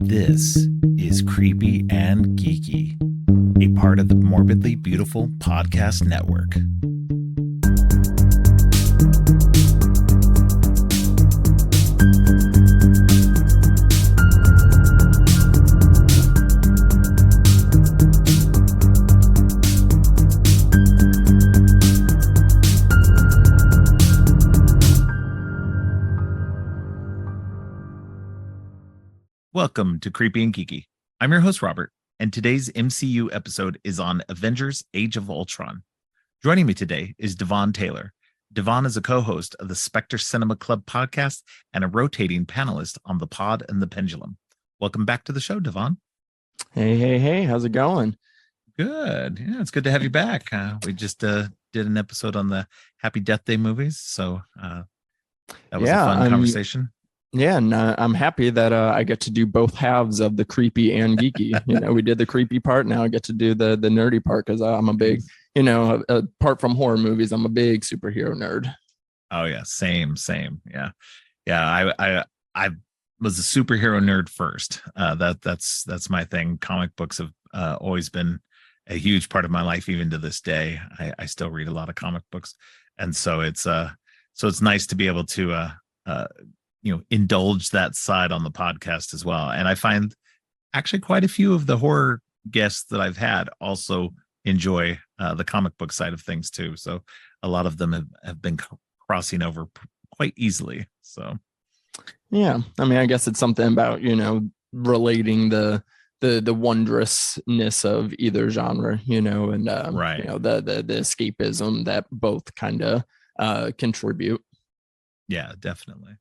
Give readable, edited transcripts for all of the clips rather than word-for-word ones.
This is Creepy and Geeky, a part of the Morbidly Beautiful Podcast Network. Welcome to Creepy and Geeky. I'm your host, Robert, and today's MCU episode is on Avengers Age of Ultron. Joining me today is DeVaughn Taylor. DeVaughn is a co-host of the Spectre Cinema Club podcast and a rotating panelist on The Pod and the Pendulum. Welcome back to the show, DeVaughn. Hey, how's it going? Good. Yeah, it's good to have you back. We just did an episode on the Happy Death Day movies, so that was a fun conversation. Yeah, and I'm happy that I get to do both halves of the creepy and geeky. We did the creepy part. Now I get to do the nerdy part because I'm a big, apart from horror movies, I'm a big superhero nerd. Oh yeah, same. Yeah. I was a superhero nerd first. That's my thing. Comic books have always been a huge part of my life, even to this day. I still read a lot of comic books, and so it's nice to be able to indulge that side on the podcast as well. And I find actually quite a few of the horror guests that I've had also enjoy the comic book side of things too. So a lot of them have been crossing over quite easily. So yeah, I mean, I guess it's something about relating the wondrousness of either genre, and right. The escapism that both kind of contribute. Yeah, definitely.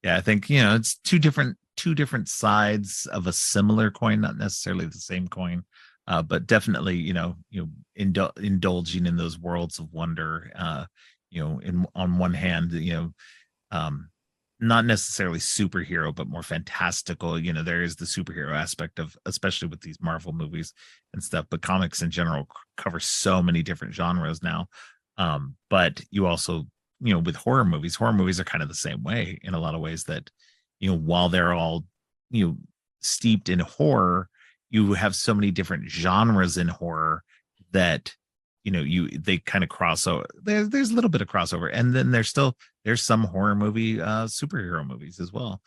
Yeah, I think it's two different sides of a similar coin, not necessarily the same coin, but definitely indulging in those worlds of wonder. On one hand, not necessarily superhero, but more fantastical. There is the superhero aspect of, especially with these Marvel movies and stuff. But comics in general cover so many different genres now. But you also with horror movies are kind of the same way in a lot of ways, that while they're all steeped in horror, you have so many different genres in horror that they kind of cross over. There's a little bit of crossover, and then there's some horror movie superhero movies as well.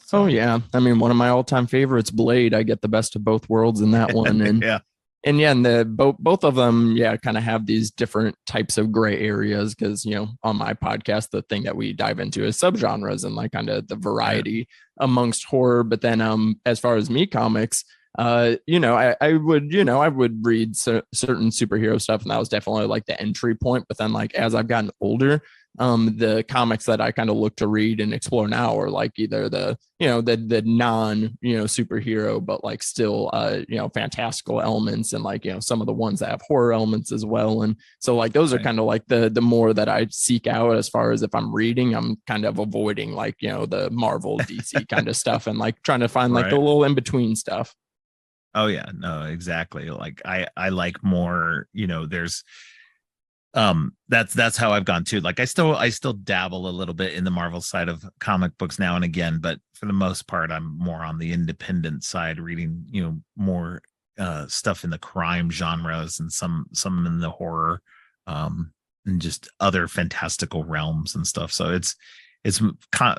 So, oh yeah, I mean, one of my all-time favorites, Blade. I get the best of both worlds in that one. And yeah. And the both of them, kind of have these different types of gray areas because, on my podcast, the thing that we dive into is subgenres and like kind of the variety amongst horror. But then as far as me comics, I would read certain superhero stuff, and that was definitely like the entry point. But then like as I've gotten older, the comics that I kind of look to read and explore now are like either the non superhero, but like still fantastical elements, and like some of the ones that have horror elements as well. And so like those are kind of like the more that I seek out. As far as if I'm reading, I'm kind of avoiding like the Marvel DC kind of stuff, and like trying to find like the little in between stuff. Oh yeah, no, exactly. Like I like more, there's that's how I've gone too. Like I still dabble a little bit in the Marvel side of comic books now and again, but for the most part I'm more on the independent side, reading more stuff in the crime genres and some in the horror and just other fantastical realms and stuff. So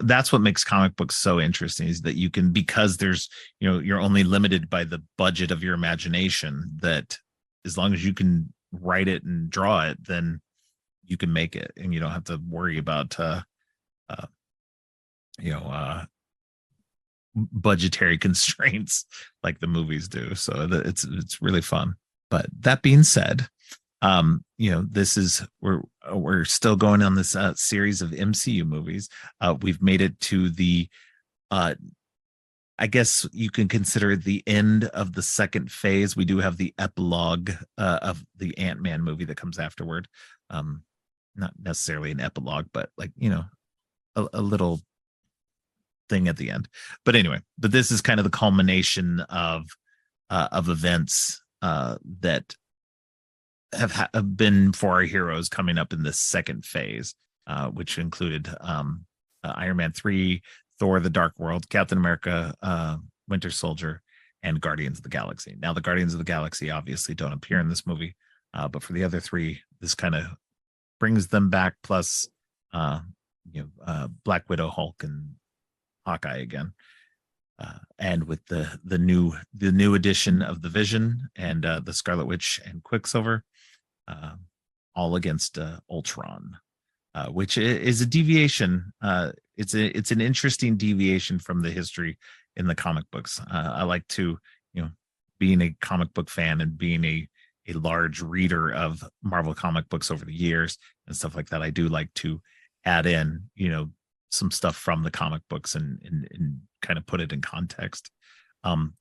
that's what makes comic books so interesting, is that you can, because there's you're only limited by the budget of your imagination, that as long as you can write it and draw it, then you can make it, and you don't have to worry about budgetary constraints like the movies do. So it's really fun. But that being said, this is we're still going on this series of MCU movies. We've made it to the I guess you can consider it the end of the second phase. We do have the epilogue of the Ant-Man movie that comes afterward. Not necessarily an epilogue, but like a little thing at the end. But anyway, this is kind of the culmination of events that have been for our heroes coming up in this second phase, which included Iron Man 3, Thor: The Dark World, Captain America, Winter Soldier, and Guardians of the Galaxy. Now, the Guardians of the Galaxy obviously don't appear in this movie, but for the other three, this kind of brings them back. Plus, Black Widow, Hulk, and Hawkeye again, and with the new addition of the Vision and the Scarlet Witch and Quicksilver, all against Ultron, which is a deviation. It's an interesting deviation from the history in the comic books. I like to, being a comic book fan and being a large reader of Marvel comic books over the years and stuff like that, I do like to add in, some stuff from the comic books and kind of put it in context.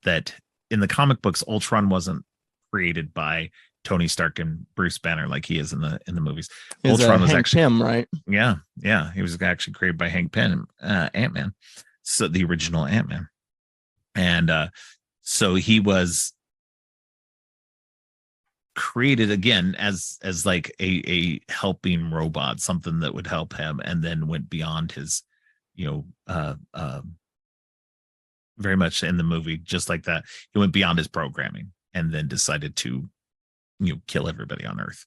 That in the comic books, Ultron wasn't created by Tony Stark and Bruce Banner like he is in the movies. Ultron was Hank actually Pym, right? Yeah, he was actually created by Hank Pym, Ant-Man, so the original Ant-Man, and so he was created again as like a helping robot, something that would help him, and then went beyond his, very much in the movie, just like that. He went beyond his programming and then decided to, kill everybody on Earth,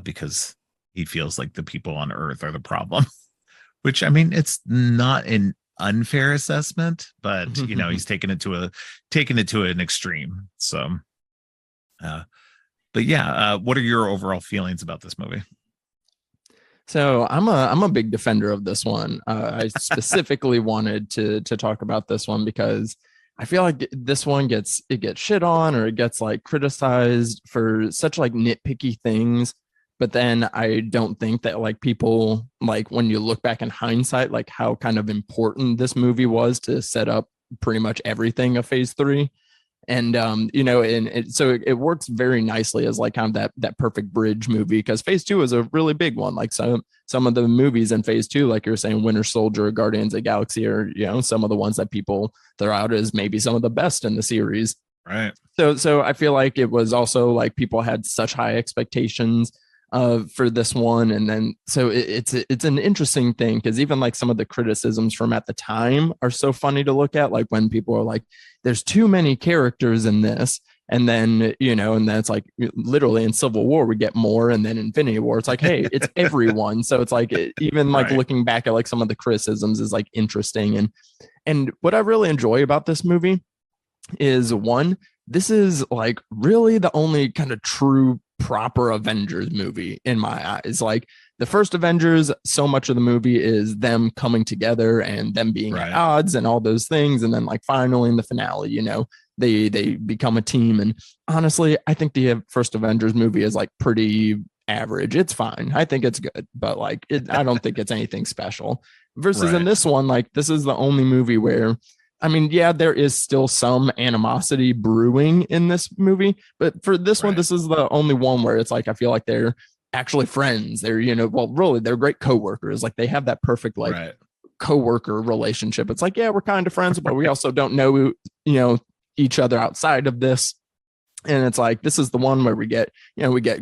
because he feels like the people on Earth are the problem. Which, I mean, it's not an unfair assessment, but he's taken it to an extreme. So, but yeah, what are your overall feelings about this movie? So I'm a big defender of this one. I specifically wanted to talk about this one because I feel like this one gets shit on, or it gets like criticized for such like nitpicky things. But then I don't think that like people, like when you look back in hindsight, like how kind of important this movie was to set up pretty much everything of phase 3. And, so it works very nicely as like kind of that perfect bridge movie, because phase 2 is a really big one. Like some of the movies in phase 2, like you're saying, Winter Soldier, Guardians of the Galaxy, are, some of the ones that people throw out as maybe some of the best in the series. Right. So I feel like it was also like people had such high expectations for this one. And then so it's an interesting thing, because even like some of the criticisms from at the time are so funny to look at, like when people are like, there's too many characters in this, and then and then it's like literally in Civil War we get more, and then Infinity War it's like, hey, it's everyone. So it's like even like right. Looking back at like some of the criticisms is like interesting. And what I really enjoy about this movie is, one, this is like really the only kind of true proper Avengers movie in my eyes. Like the first Avengers, so much of the movie is them coming together and them being right. At odds and all those things, and then like finally in the finale, they become a team. And honestly, I think the first Avengers movie is like pretty average. It's fine. I think it's good, but like I don't think it's anything special. Versus right. In this one, like this is the only movie where, I mean, yeah, there is still some animosity brewing in this movie, but for this right. one, this is the only one where it's like, I feel like they're actually friends. They're, really, they're great coworkers. Like they have that perfect, like right. coworker relationship. It's like, yeah, we're kind of friends, but we also don't know, each other outside of this. And it's like, this is the one where we get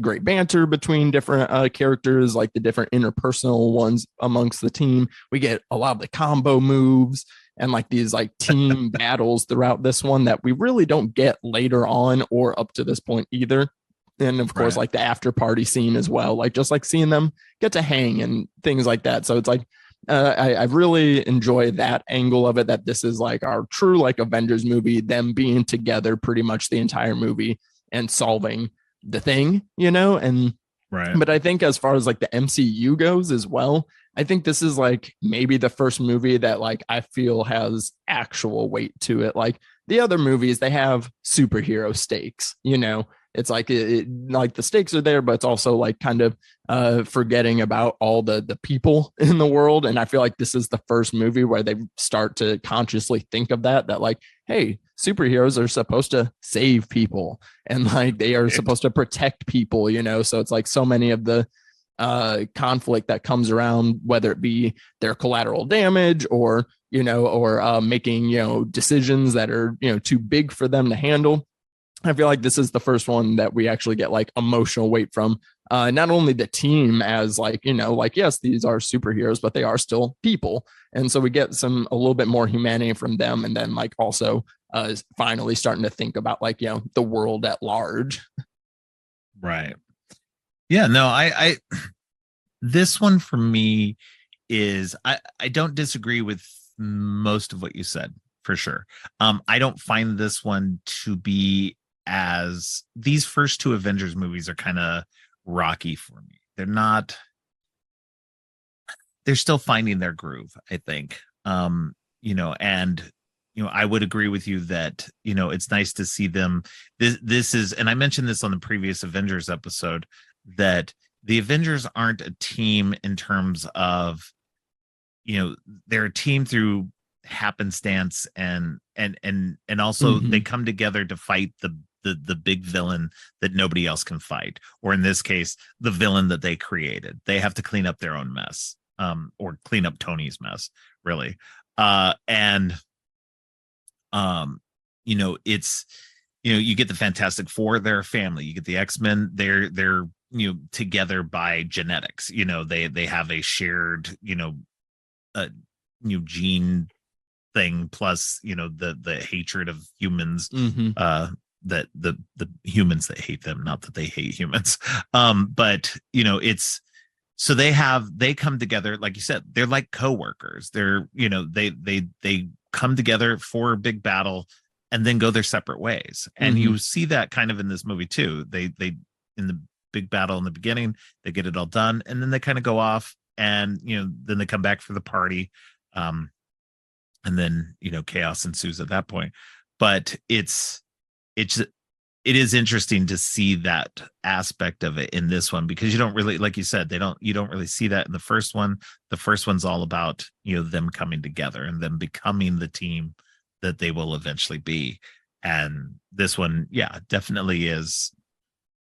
great banter between different characters, like the different interpersonal ones amongst the team. We get a lot of the combo moves and like these like team battles throughout this one that we really don't get later on or up to this point either. And of course, right. like the after party scene as well, like just like seeing them get to hang and things like that. So it's like, I really enjoy that angle of it, that this is like our true like Avengers movie, them being together pretty much the entire movie and solving the thing, and right. But I think as far as like the MCU goes as well, I think this is like maybe the first movie that like I feel has actual weight to it. Like the other movies, they have superhero stakes, it's like like the stakes are there, but it's also like kind of forgetting about all the people in the world. And I feel like this is the first movie where they start to consciously think of that like, hey, superheroes are supposed to save people and like they are supposed to protect people, so it's like so many of the conflict that comes around, whether it be their collateral damage or making decisions that are too big for them to handle. I feel like this is the first one that we actually get like emotional weight from, not only the team as like, like, yes, these are superheroes, but they are still people. And so we get a little bit more humanity from them. And then like also finally starting to think about like, the world at large. Right. Yeah, no, I this one for me is I don't disagree with most of what you said for sure. I don't find this one to be as these first two Avengers movies are kind of rocky for me. They're still finding their groove, I think. And I would agree with you that, it's nice to see them. This is, and I mentioned this on the previous Avengers episode, that the Avengers aren't a team in terms of, they're a team through happenstance and also they come together to fight the big villain that nobody else can fight, or in this case, the villain that they created. They have to clean up their own mess, or clean up Tony's mess, really. And it's, you get the Fantastic Four, they're a family. You get the X-Men, they're together by genetics. They have a shared, gene thing, plus the hatred of humans, that the humans that hate them, not that they hate humans. But it's, so they come together, like you said, they're like coworkers. They're, they come together for a big battle and then go their separate ways. And you see that kind of in this movie too. They in the big battle in the beginning, they get it all done, and then they kind of go off, and then they come back for the party, and then chaos ensues at that point. But it is interesting to see that aspect of it in this one, because you don't really, like you said, you don't really see that in the first one. The first one's all about them coming together and them becoming the team that they will eventually be. And this one, yeah, definitely is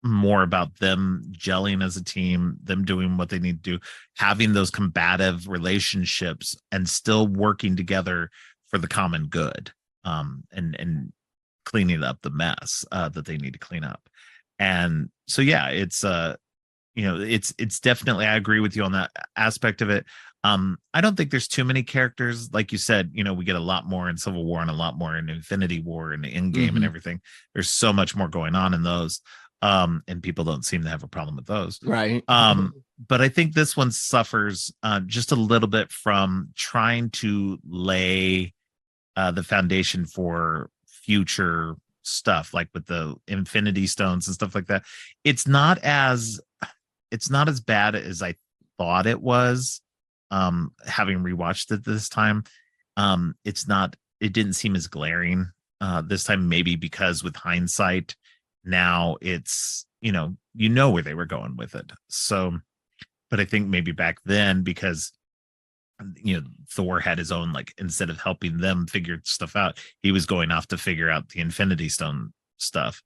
more about them gelling as a team, them doing what they need to do, having those combative relationships and still working together for the common good, and cleaning up the mess that they need to clean up. And so, yeah, it's it's definitely, I agree with you on that aspect of it. I don't think there's too many characters. Like you said, we get a lot more in Civil War and a lot more in Infinity War and the Endgame and everything. There's so much more going on in those. And people don't seem to have a problem with those. Right. But I think this one suffers just a little bit from trying to lay the foundation for future stuff, like with the Infinity Stones and stuff like that. It's not as bad as I thought it was. Having rewatched it this time, it didn't seem as glaring this time, maybe because with hindsight now it's where they were going with it. So, but I think maybe back then, because Thor had his own, like, instead of helping them figure stuff out, he was going off to figure out the Infinity Stone stuff,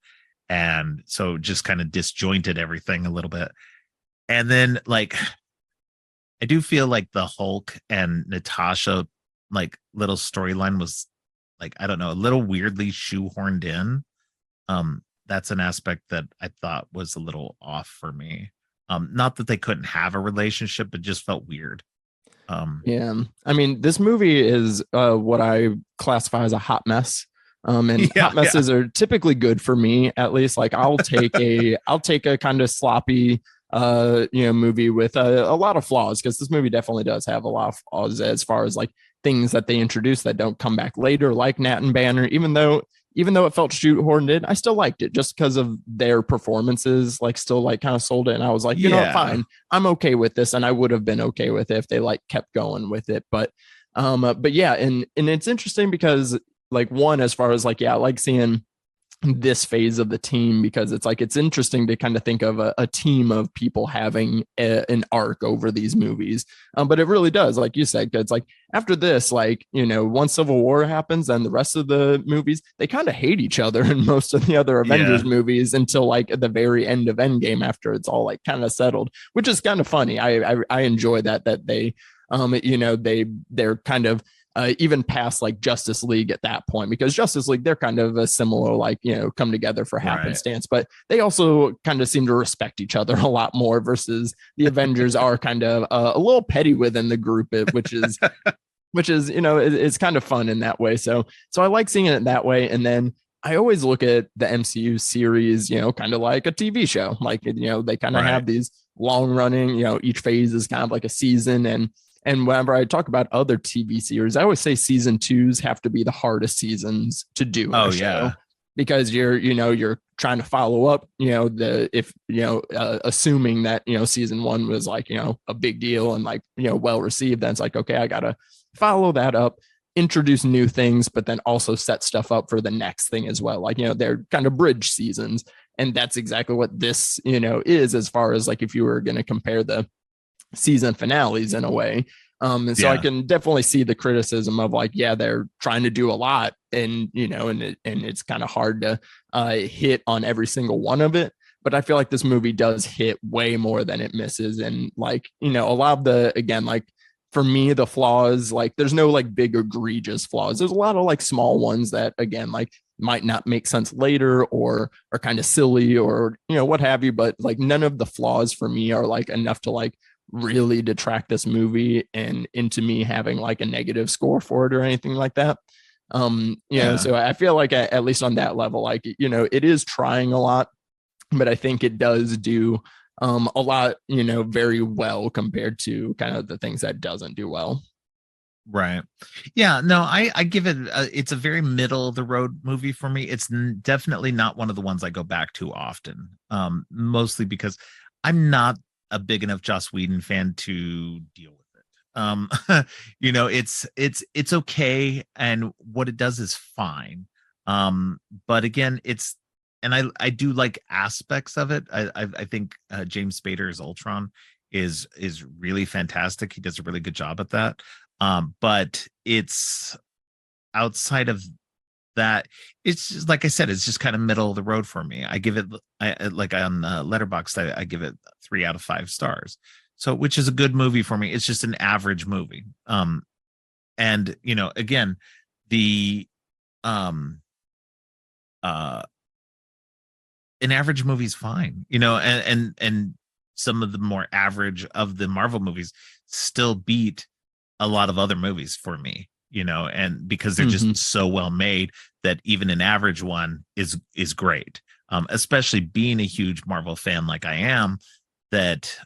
and so just kind of disjointed everything a little bit. And then, like, I do feel like the Hulk and Natasha, like, little storyline was, like, I don't know, a little weirdly shoehorned in. That's an aspect that I thought was a little off for me. Not that they couldn't have a relationship, but just felt weird. Yeah, I mean, this movie is what I classify as a hot mess. And hot messes are typically good for me, at least. Like, I'll take a kind of sloppy movie with a lot of flaws, because this movie definitely does have a lot of flaws as far as like things that they introduce that don't come back later, like Nat and Banner. Even though it felt shoehorned in, I still liked it just because of their performances, like, still, like, kind of sold it. And I was like, you know what, fine, I'm okay with this. And I would have been okay with it if they, like, kept going with it. But yeah. And it's interesting because, like, one, as far as, like, yeah, I like seeing this phase of the team, because it's like, it's interesting to kind of think of a team of people having an arc over these movies. But it really does, like you said, it's like after this, like, once Civil War happens and the rest of the movies, they kind of hate each other in most of the other Avengers movies until, like, at the very end of Endgame, after it's all, like, kind of settled, which is kind of funny. I enjoy that they they're kind of even past, like, Justice League at that point, because Justice League, they're kind of a similar, like, come together for happenstance, but they also kind of seem to respect each other a lot more, versus the Avengers are kind of a little petty within the group, which is which is, it's kind of fun in that way. So I like seeing it that way. And then I always look at the MCU series, kind of like a TV show. Like, they kind of Right. have these long running, each phase is kind of like a season. And whenever I talk about other TV series, I always say season twos have to be the hardest seasons to do in Oh a show, yeah. because you're trying to follow up, assuming that, season one was like, a big deal and like, well received. Then it's like, okay, I got to follow that up, introduce new things, but then also set stuff up for the next thing as well. Like, they're kind of bridge seasons. And that's exactly what this, is, as far as like, if you were going to compare the season finales in a way. And so I can definitely see the criticism of like, yeah, they're trying to do a lot, and it's kind of hard to hit on every single one of it. But I feel like this movie does hit way more than it misses. And like, a lot of the, again, like for me, the flaws, like there's no like big egregious flaws. There's a lot of like small ones that, again, like might not make sense later or are kind of silly or, what have you. But like none of the flaws for me are like enough to like really detract this movie and into me having like a negative score for it or anything like that. So I feel like at least on that level, like, it is trying a lot, but I think it does do a lot, very well compared to kind of the things that doesn't do well. Right. Yeah. No, I give it. It's a very middle of the road movie for me. It's definitely not one of the ones I go back to often. Mostly because I'm not a big enough Joss Whedon fan to deal with it. It's okay, and what it does is fine. But again, I do like aspects of it. I think James Spader's Ultron is really fantastic. He does a really good job at that. But it's outside of that, it's just like I said, it's just kind of middle of the road for me. I give it, like on Letterboxd, I give it 3 out of 5 stars. So, which is a good movie for me. It's just an average movie. And again, the an average movie is fine, and some of the more average of the Marvel movies still beat a lot of other movies for me, and because they're just so well made that even an average one is great. Especially being a huge Marvel fan like I am, that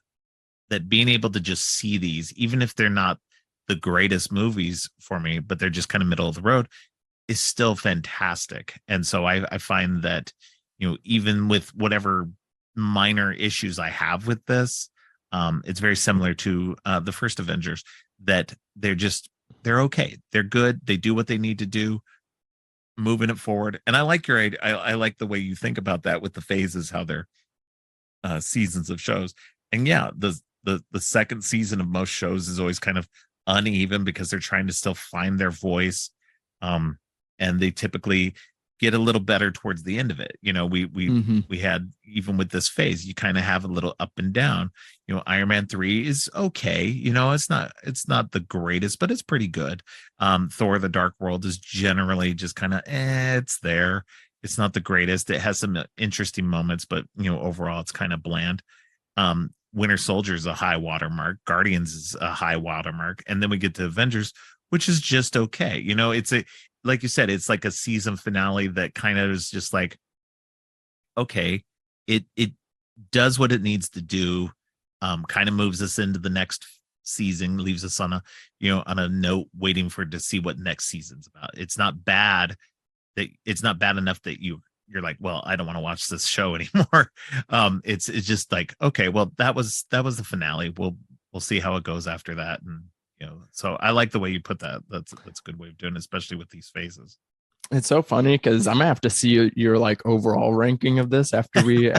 being able to just see these, even if they're not the greatest movies for me, but they're just kind of middle of the road, is still fantastic. And so I find that, even with whatever minor issues I have with this, it's very similar to the first Avengers, that they're okay. They're good. They do what they need to do, moving it forward. And I like I like the way you think about that with the phases, how they're seasons of shows. And yeah, the second season of most shows is always kind of uneven because they're trying to still find their voice. And they typically get a little better towards the end of it. We had, even with this phase, you kind of have a little up and down. Iron Man 3 is okay. It's not the greatest, but it's pretty good. Thor: The Dark World is generally just kind of it's there. It's not the greatest. It has some interesting moments, but overall it's kind of bland. Winter Soldier is a high watermark. Guardians is a high watermark, and then we get to Avengers, which is just okay. It's like you said, it's like a season finale that kind of is just like, okay, it does what it needs to do. Kind of moves us into the next season, leaves us on a note, waiting to see what next season's about. It's not bad enough that you're like, well, I don't want to watch this show anymore. It's just like, okay, well, that was the finale. We'll see how it goes after that. And so I like the way you put that. That's a good way of doing it, especially with these phases. It's so funny because I'm gonna have to see your like overall ranking of this after we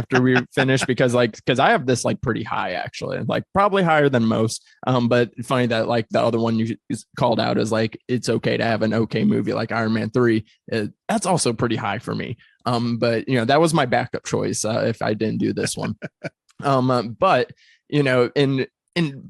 finish, because I have this like pretty high, actually, like probably higher than most. But funny that like the other one you called out is like, it's okay to have an okay movie like Iron Man 3. That's also pretty high for me. But that was my backup choice if I didn't do this one. But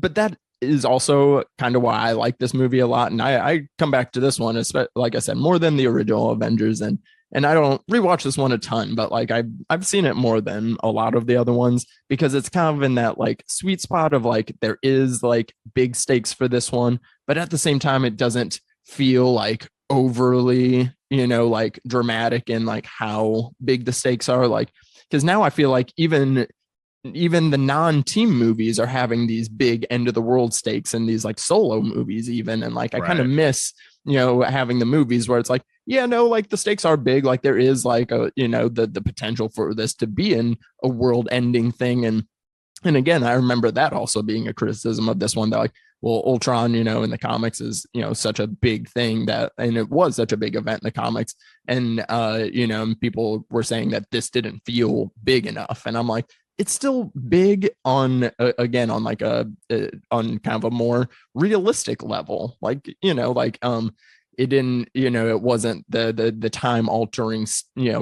but that is also kind of why I like this movie a lot. And I come back to this one, like I said, more than the original Avengers. And and I don't rewatch this one a ton, but like I've seen it more than a lot of the other ones because it's kind of in that like sweet spot of like there is like big stakes for this one, but at the same time it doesn't feel like overly, like dramatic in like how big the stakes are. Like, because now I feel like even the non-team movies are having these big end of the world stakes and these like solo movies even, and like I kind of miss having the movies where it's like, yeah, no, like the stakes are big, like there is like a the potential for this to be in a world ending thing. And again, I remember that also being a criticism of this one, that like, well, Ultron, in the comics is, such a big thing and it was such a big event in the comics. And, people were saying that this didn't feel big enough. And I'm like, it's still big on, again, on like on kind of a more realistic level. Like, it didn't, it wasn't the time altering,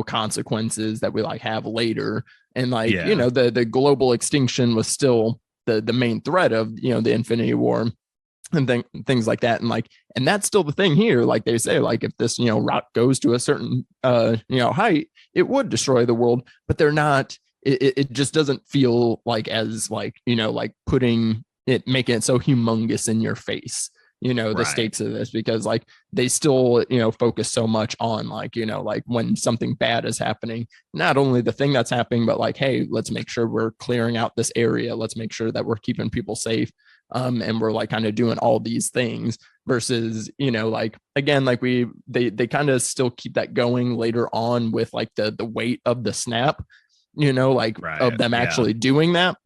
consequences that we like have later. And like, the global extinction was still the main threat of, the Infinity War and things like that. And that's still the thing here. Like they say, like if this, rock goes to a certain, height, it would destroy the world, but they're not, it just doesn't feel like as like, like putting it, making it so humongous in your face, the stakes of this, because like they still, focus so much on like, like when something bad is happening, not only the thing that's happening, but like, hey, let's make sure we're clearing out this area. Let's make sure that we're keeping people safe. And we're like kind of doing all these things versus, like, again, like they kind of still keep that going later on with like the weight of the snap, like of them actually doing that.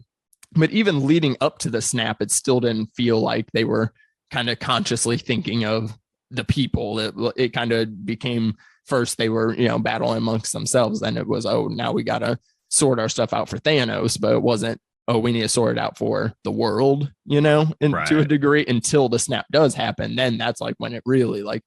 But even leading up to the snap, it still didn't feel like they were kind of consciously thinking of the people. It kind of became, first they were, battling amongst themselves. Then it was, oh, now we got to sort our stuff out for Thanos. But it wasn't, oh, we need to sort it out for the world, to a degree, until the snap does happen. Then that's like when it really like,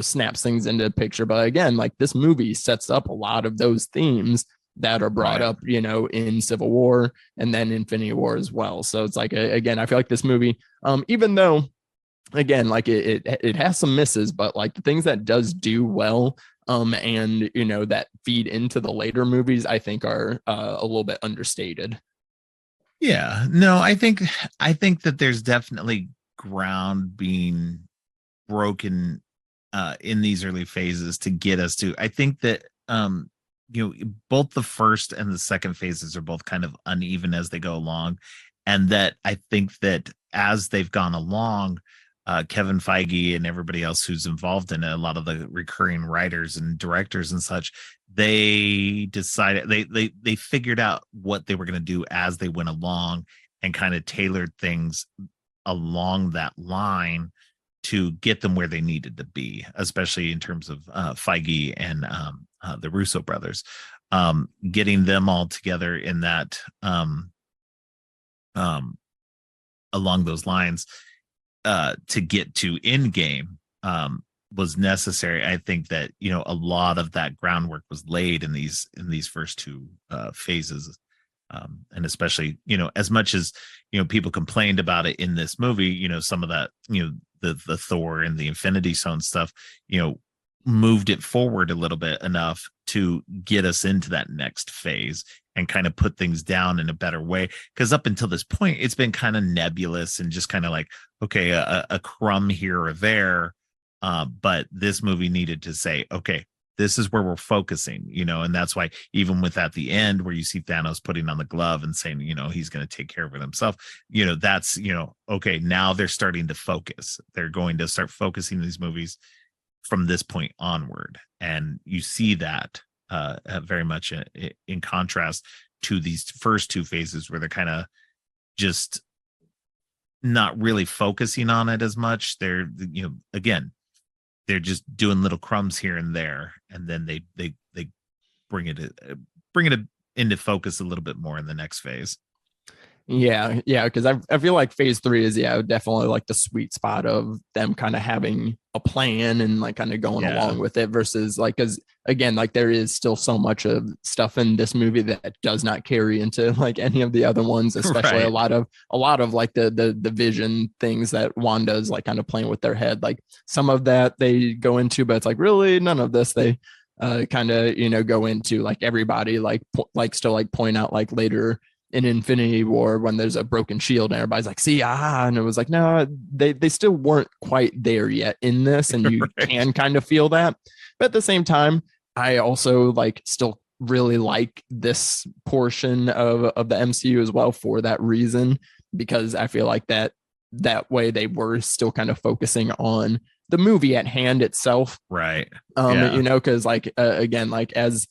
snaps things into picture. But again, like this movie sets up a lot of those themes that are brought up, in Civil War and then Infinity War as well. So it's like, again, I feel like this movie, even though, again, like it has some misses, but like the things that does do well, and that feed into the later movies, I think are a little bit understated. Yeah, no, I think that there's definitely ground being broken in these early phases to get us to. I think that both the first and the second phases are both kind of uneven as they go along, and that I think that as they've gone along, Kevin Feige and everybody else who's involved in it, a lot of the recurring writers and directors and such, they decided they figured out what they were going to do as they went along and kind of tailored things along that line to get them where they needed to be, especially in terms of Feige and the Russo brothers, getting them all together in that along those lines to get to Endgame was necessary. I think that a lot of that groundwork was laid in these first two phases, and especially as much as people complained about it in this movie, some of that the Thor and the Infinity Stone stuff moved it forward a little bit enough to get us into that next phase and kind of put things down in a better way. Because up until this point, it's been kind of nebulous and just kind of like, okay, a crumb here or there. But this movie needed to say, okay, this is where we're focusing, and that's why even with at the end where you see Thanos putting on the glove and saying, he's going to take care of it himself, that's, okay, now they're starting to focus. They're going to start focusing these movies from this point onward. And you see that very much in contrast to these first two phases where they're kind of just not really focusing on it as much. They're, again, they're just doing little crumbs here and there, and then they bring it into focus a little bit more in the next phase. Yeah, because I feel like phase 3 is definitely like the sweet spot of them kind of having a plan and like kind of going along with it, versus like, because again, like there is still so much of stuff in this movie that does not carry into like any of the other ones, especially a lot of like the vision things that Wanda's like kind of playing with their head. Like some of that they go into, but it's like really none of this they kind of go into like everybody likes to like point out like later in Infinity War when there's a broken shield and everybody's like, see, and it was like, no, they still weren't quite there yet in this, and you Right. can kind of feel that. But at the same time, I also like still really like this portion of the MCU as well for that reason, because I feel like that way they were still kind of focusing on the movie at hand itself. Right. Yeah. Because like again, like as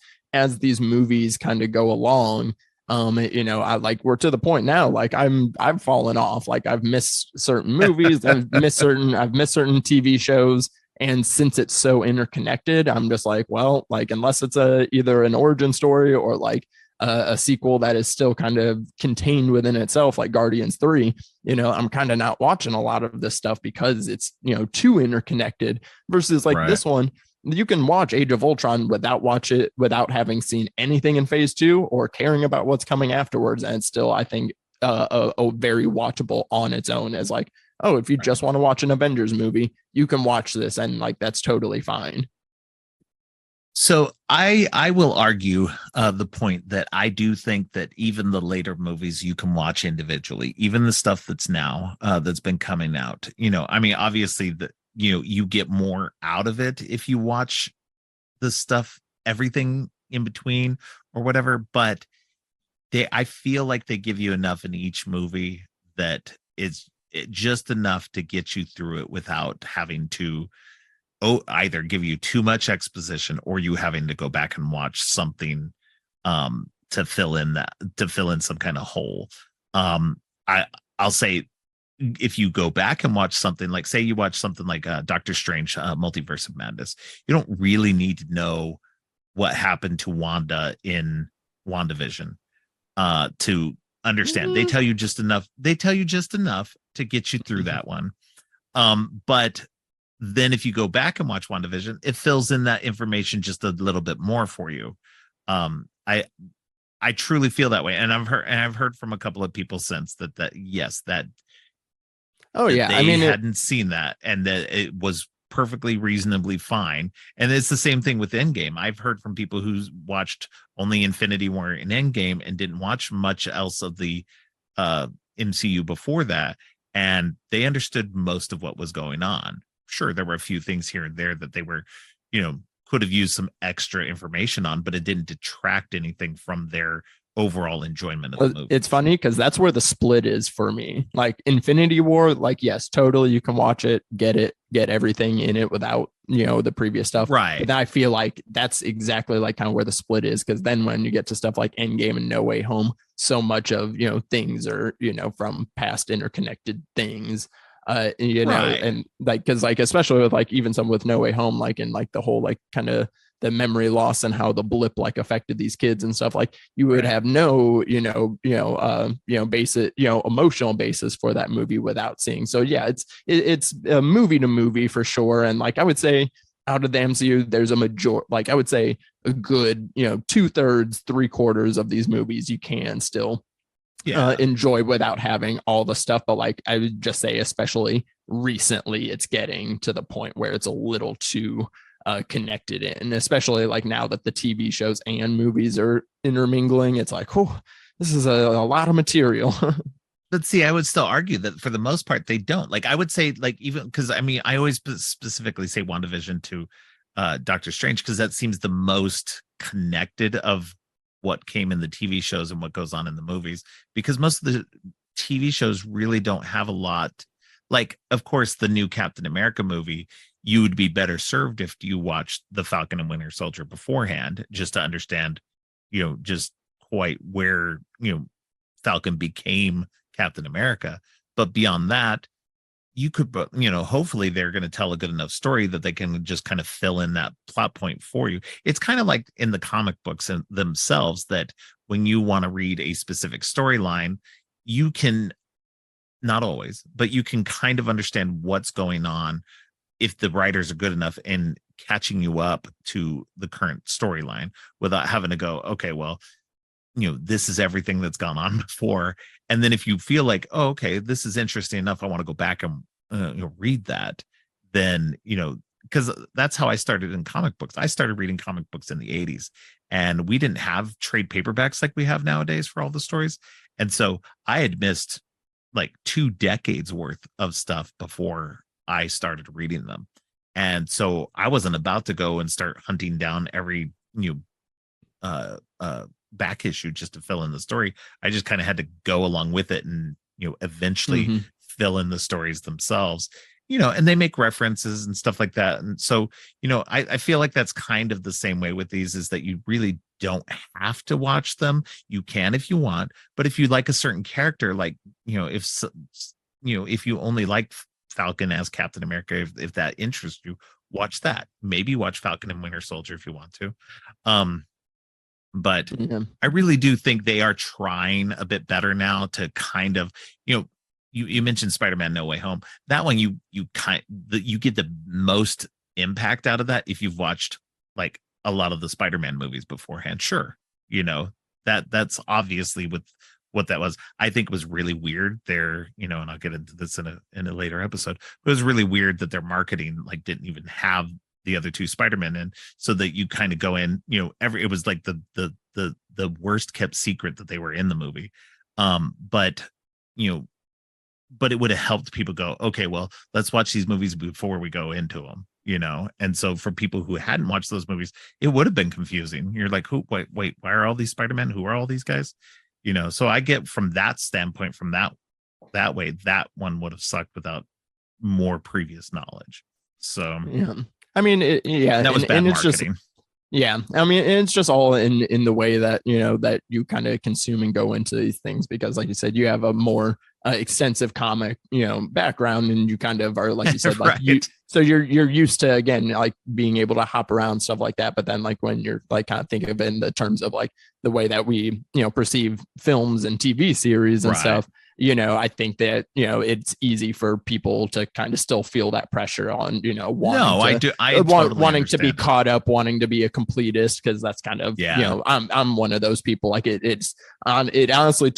these movies kind of go along, I like we're to the point now, like I've fallen off, like I've missed certain movies, I've missed certain TV shows. And since it's so interconnected, I'm just like, well, like unless it's either an origin story or like a sequel that is still kind of contained within itself, like Guardians 3, I'm kind of not watching a lot of this stuff because it's, too interconnected versus like this one. You can watch Age of Ultron without having seen anything in phase 2 or caring about what's coming afterwards. And it's still, I think, a very watchable on its own as like, oh, if you just want to watch an Avengers movie, you can watch this and like that's totally fine. So I will argue the point that I do think that even the later movies you can watch individually, even the stuff that's now that's been coming out. I mean, obviously you get more out of it if you watch the stuff, everything in between or whatever. But I feel like they give you enough in each movie that it's just enough to get you through it without having to either give you too much exposition or you having to go back and watch something to fill in some kind of hole. I'll say if you go back and watch something like, say you watch something like Doctor Strange, Multiverse of Madness, you don't really need to know what happened to Wanda in WandaVision to understand. They tell you just enough to get you through that one. But then if you go back and watch WandaVision, it fills in that information just a little bit more for you. I truly feel that way. And I've heard from a couple of people since that yes, that they hadn't seen that and that it was perfectly reasonably fine. And it's the same thing with Endgame. I've heard from people who's watched only Infinity War and Endgame and didn't watch much else of the MCU before that, and they understood most of what was going on. Sure, there were a few things here and there that they were, could have used some extra information on, but it didn't detract anything from their overall enjoyment of the movie. It's funny because that's where the split is for me. Like Infinity War, like yes, totally, you can watch it, get everything in it without the previous stuff, right? But then I feel like that's exactly like kind of where the split is, because then when you get to stuff like Endgame and No Way Home, so much of things are from past interconnected things. Right. And like, because like especially with like even some with No Way Home, like in like the whole like kind of the memory loss and how the blip like affected these kids and stuff, like you would have no basic emotional basis for that movie without seeing. So yeah, it's a movie to movie for sure. And like I would say out of the MCU, there's I would say a good 2/3 3/4 of these movies you can still enjoy without having all the stuff. But like I would just say, especially recently, it's getting to the point where it's a little too connected in, especially like now that the TV shows and movies are intermingling. It's like, oh, this is a lot of material. But see, I would still argue that for the most part, they don't. Like I would say, like, even because I mean, I always specifically say WandaVision to Doctor Strange because that seems the most connected of what came in the TV shows and what goes on in the movies, because most of the TV shows really don't have a lot. Like, of course, the new Captain America movie, you would be better served if you watched the Falcon and Winter Soldier beforehand, just to understand, just quite where, Falcon became Captain America. But beyond that, you could, hopefully they're going to tell a good enough story that they can just kind of fill in that plot point for you. It's kind of like in the comic books themselves, that when you want to read a specific storyline, you can, not always, but you can kind of understand what's going on if the writers are good enough in catching you up to the current storyline without having to go, okay, well, this is everything that's gone on before. And then if you feel like, oh, okay, this is interesting enough, I want to go back and read that, then, because that's how I started in comic books. I started reading comic books in the 80s, and we didn't have trade paperbacks like we have nowadays for all the stories. And so I had missed like 2 decades worth of stuff before I started reading them. And so I wasn't about to go and start hunting down every back issue just to fill in the story. I just kind of had to go along with it and eventually fill in the stories themselves. And they make references and stuff like that. And so, I feel like that's kind of the same way with these, is that you really don't have to watch them. You can if you want, but if you like a certain character, like, if you only like Falcon as Captain America, if that interests you, watch that. Maybe watch Falcon and Winter Soldier if you want to. But I really do think they are trying a bit better now to kind of, you mentioned Spider-Man No Way Home. That one you get the most impact out of that if you've watched like a lot of the Spider-Man movies beforehand. Sure, that's obviously what that was. I think it was really weird there, and I'll get into this in a later episode. But it was really weird that their marketing like didn't even have the other two Spider-Men in, so that you kind of go in, it was like the worst kept secret that they were in the movie. But it would have helped people go, okay, well, let's watch these movies before we go into them, And so for people who hadn't watched those movies, it would have been confusing. You're like, wait, why are all these Spider-Men? Who are all these guys? So I get from that standpoint, from that way, that one would have sucked without more previous knowledge. So yeah, I mean, that was bad marketing. Yeah, I mean, it's just all in the way that that you kind of consume and go into these things, because, like you said, you have a more extensive comic background, and you kind of are, like you said, like right. So you're used to, again, like being able to hop around, stuff like that. But then, like, when you're like kind of thinking of it in the terms of like the way that we perceive films and TV series and stuff, I think that it's easy for people to kind of still feel that pressure on wanting to be caught up, wanting to be a completist, because that's kind of I'm one of those people. Like it honestly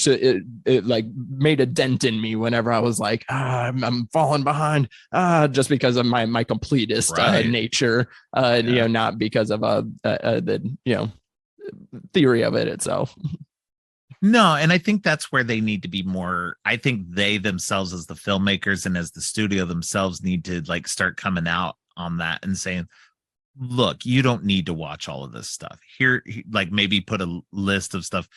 it like made a dent in me whenever I was like, I'm falling behind, just because of my completist nature, not because of the theory of it itself. No, and I think that's where they need to be more. I think they themselves, as the filmmakers and as the studio themselves, need to like start coming out on that and saying, look, you don't need to watch all of this stuff here. Like maybe put a list of stuff,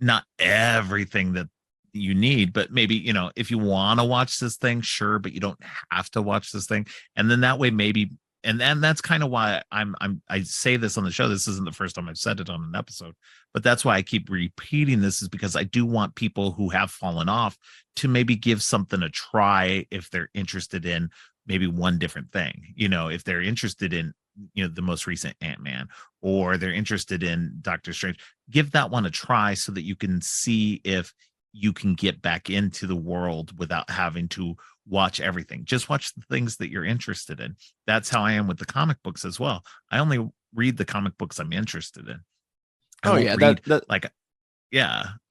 not everything that you need, but maybe, if you want to watch this thing, sure, but you don't have to watch this thing. And then that way, maybe, and that's kind of why I say this on the show. This isn't the first time I've said it on an episode, but that's why I keep repeating this, is because I do want people who have fallen off to maybe give something a try if they're interested in maybe one different thing. If they're interested in the most recent Ant-Man, or they're interested in Doctor Strange, give that one a try so that you can see if you can get back into the world without having to watch everything. Just watch the things that you're interested in. That's how I am with the comic books as well. I only read the comic books I'm interested in. I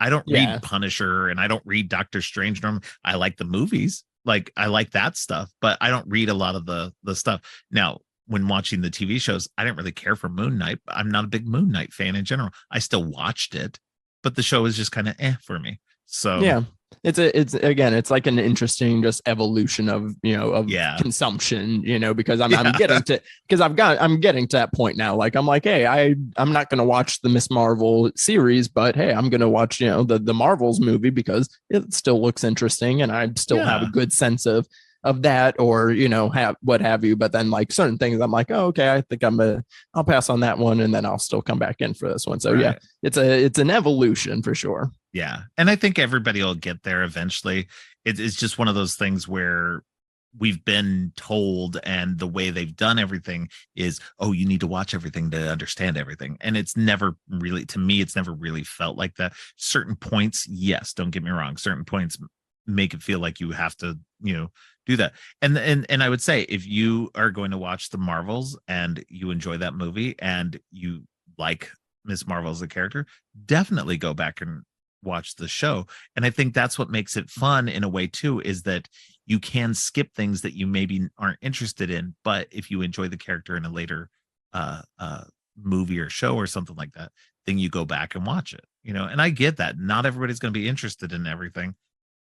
don't read Punisher, and I don't read Doctor Strange. I like the movies. Like I like that stuff, but I don't read a lot of the stuff. Now, when watching the TV shows, I didn't really care for Moon Knight. I'm not a big Moon Knight fan in general. I still watched it, but the show is just kind of for me. So yeah, it's like an interesting just evolution of consumption, because I'm getting to, because I'm getting to that point now. Like I'm like, hey, I'm not going to watch the Miss Marvel series, but hey, I'm going to watch the Marvels movie because it still looks interesting, and I still have a good sense of that, or have you. But then like certain things, I'm like, oh, okay, I think I'll pass on that one, and then I'll still come back in for this one. So it's an evolution for sure. Yeah, and I think everybody will get there eventually. It's just one of those things where we've been told, and the way they've done everything is, oh, you need to watch everything to understand everything. And it's never really, to me, it's never really felt like that. Certain points, yes, don't get me wrong, certain points make it feel like you have to do that. And I would say, if you are going to watch the Marvels and you enjoy that movie and you like Miss Marvel as a character, definitely go back and watch the show. And I think that's what makes it fun in a way too, is that you can skip things that you maybe aren't interested in, but if you enjoy the character in a later movie or show or something like that, then you go back and watch it, and I get that not everybody's going to be interested in everything.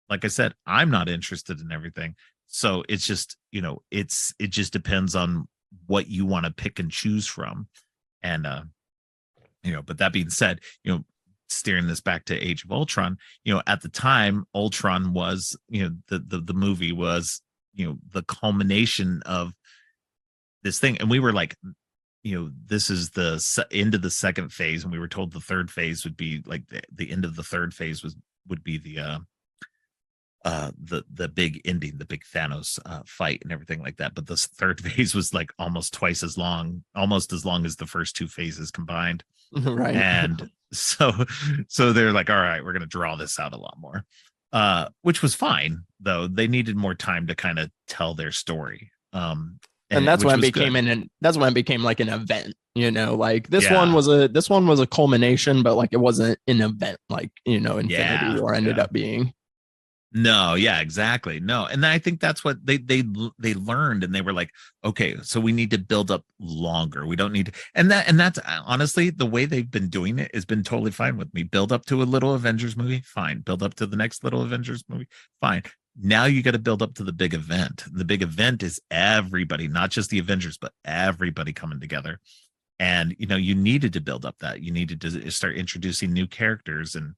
Like I said, I'm not interested in everything. So it's just, it just depends on what you want to pick and choose from. And but that being said, steering this back to Age of Ultron, at the time, Ultron was, the movie was, the culmination of this thing. And we were like, this is the end of the second phase, and we were told the third phase would be like the end of the third phase would be the big ending, the big Thanos fight and everything like that. But this third phase was like almost twice as long, almost as long as the first two phases combined. Right. And so they're like, all right, we're going to draw this out a lot more, which was fine, though. They needed more time to kind of tell their story. And that's when it became that's when it became like an event, like this one was a culmination, but like it wasn't an event like, Infinity War ended up being. No, yeah, exactly. No. And I think that's what they learned, and they were like, okay, so we need to build up longer. We don't need to, and that's honestly the way they've been doing it has been totally fine with me. Build up to a little Avengers movie, fine. Build up to the next little Avengers movie, fine. Now you got to build up to the big event. The big event is everybody, not just the Avengers, but everybody coming together. And you needed to build up that. You needed to start introducing new characters, and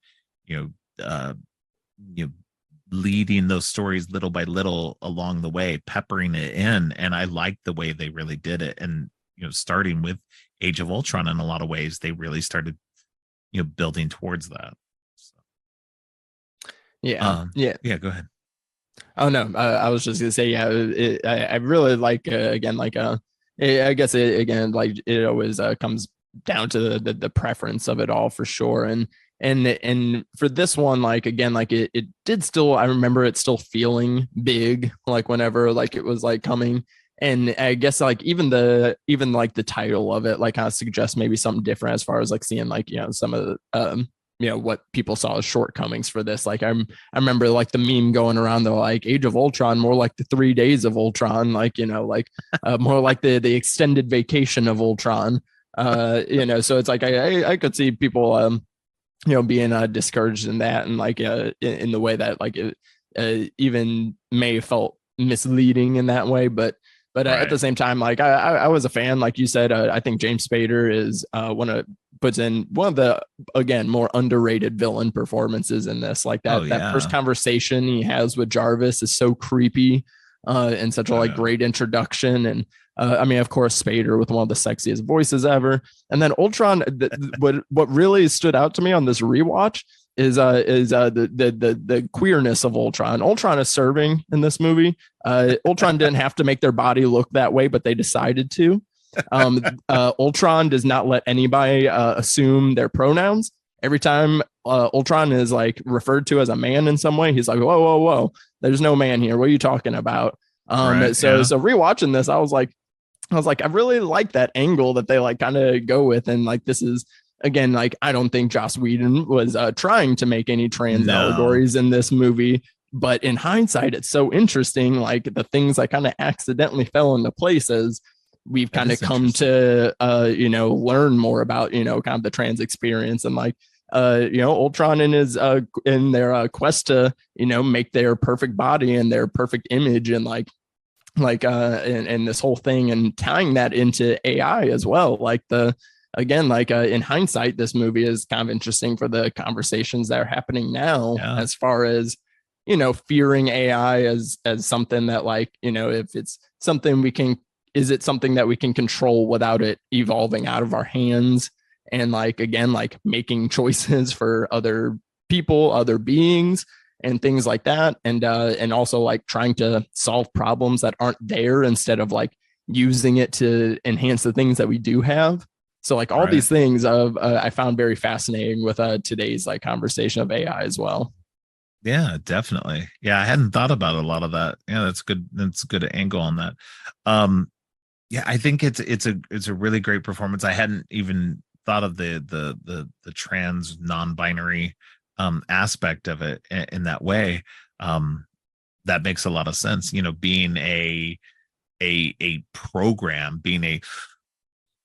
leading those stories little by little along the way, peppering it in. And I liked the way they really did it. And starting with Age of Ultron, in a lot of ways, they really started building towards that. So. Yeah. Go ahead. Oh no, I was just gonna say, I really like again, like I guess again, like it always comes down to the preference of it all for sure. And for this one, like again, like it did still, I remember it still feeling big, like whenever like it was like coming. And I guess like even like the title of it like kind of suggests maybe something different as far as like seeing like some of the what people saw as shortcomings for this. Like I remember like the meme going around though, like Age of Ultron, more like the 3 days of Ultron, like like more like the extended vacation of Ultron. So it's like I could see people being discouraged in that, and like in the way that like it even may have felt misleading in that way, but right. At the same time, like I was a fan, like you said. I think James Spader is puts in one of the, again, more underrated villain performances in this. Like that first conversation he has with Jarvis is so creepy, and such a like great introduction. And I mean, of course, Spader with one of the sexiest voices ever. And then Ultron, what really stood out to me on this rewatch is the queerness of Ultron. Ultron is serving in this movie. Ultron didn't have to make their body look that way, but they decided to. Ultron does not let anybody assume their pronouns. Every time Ultron is like referred to as a man in some way, he's like, whoa, there's no man here. What are you talking about? So rewatching this, I was like, I really like that angle that they like kind of go with. And like, this is, again, like, I don't think Joss Whedon was trying to make any trans allegories in this movie, but in hindsight, it's so interesting. Like the things that kind of accidentally fell into place as we've kind of come to, learn more about, kind of the trans experience. And like, Ultron in his, in their quest to, make their perfect body and their perfect image, and and this whole thing, and tying that into AI as well. Like in hindsight, this movie is kind of interesting for the conversations that are happening now, as far as, fearing AI as something that like, if it's something is it something that we can control without it evolving out of our hands? And like, again, like making choices for other people, other beings, and things like that. And also like trying to solve problems that aren't there, instead of like using it to enhance the things that we do have. So like all these things I found very fascinating with today's like conversation of AI as well. Yeah, definitely. Yeah, I hadn't thought about a lot of that. Yeah, that's good. That's a good angle on that. I think it's a really great performance. I hadn't even thought of the trans non-binary aspect of it in that way. that makes a lot of sense. Being a program, being a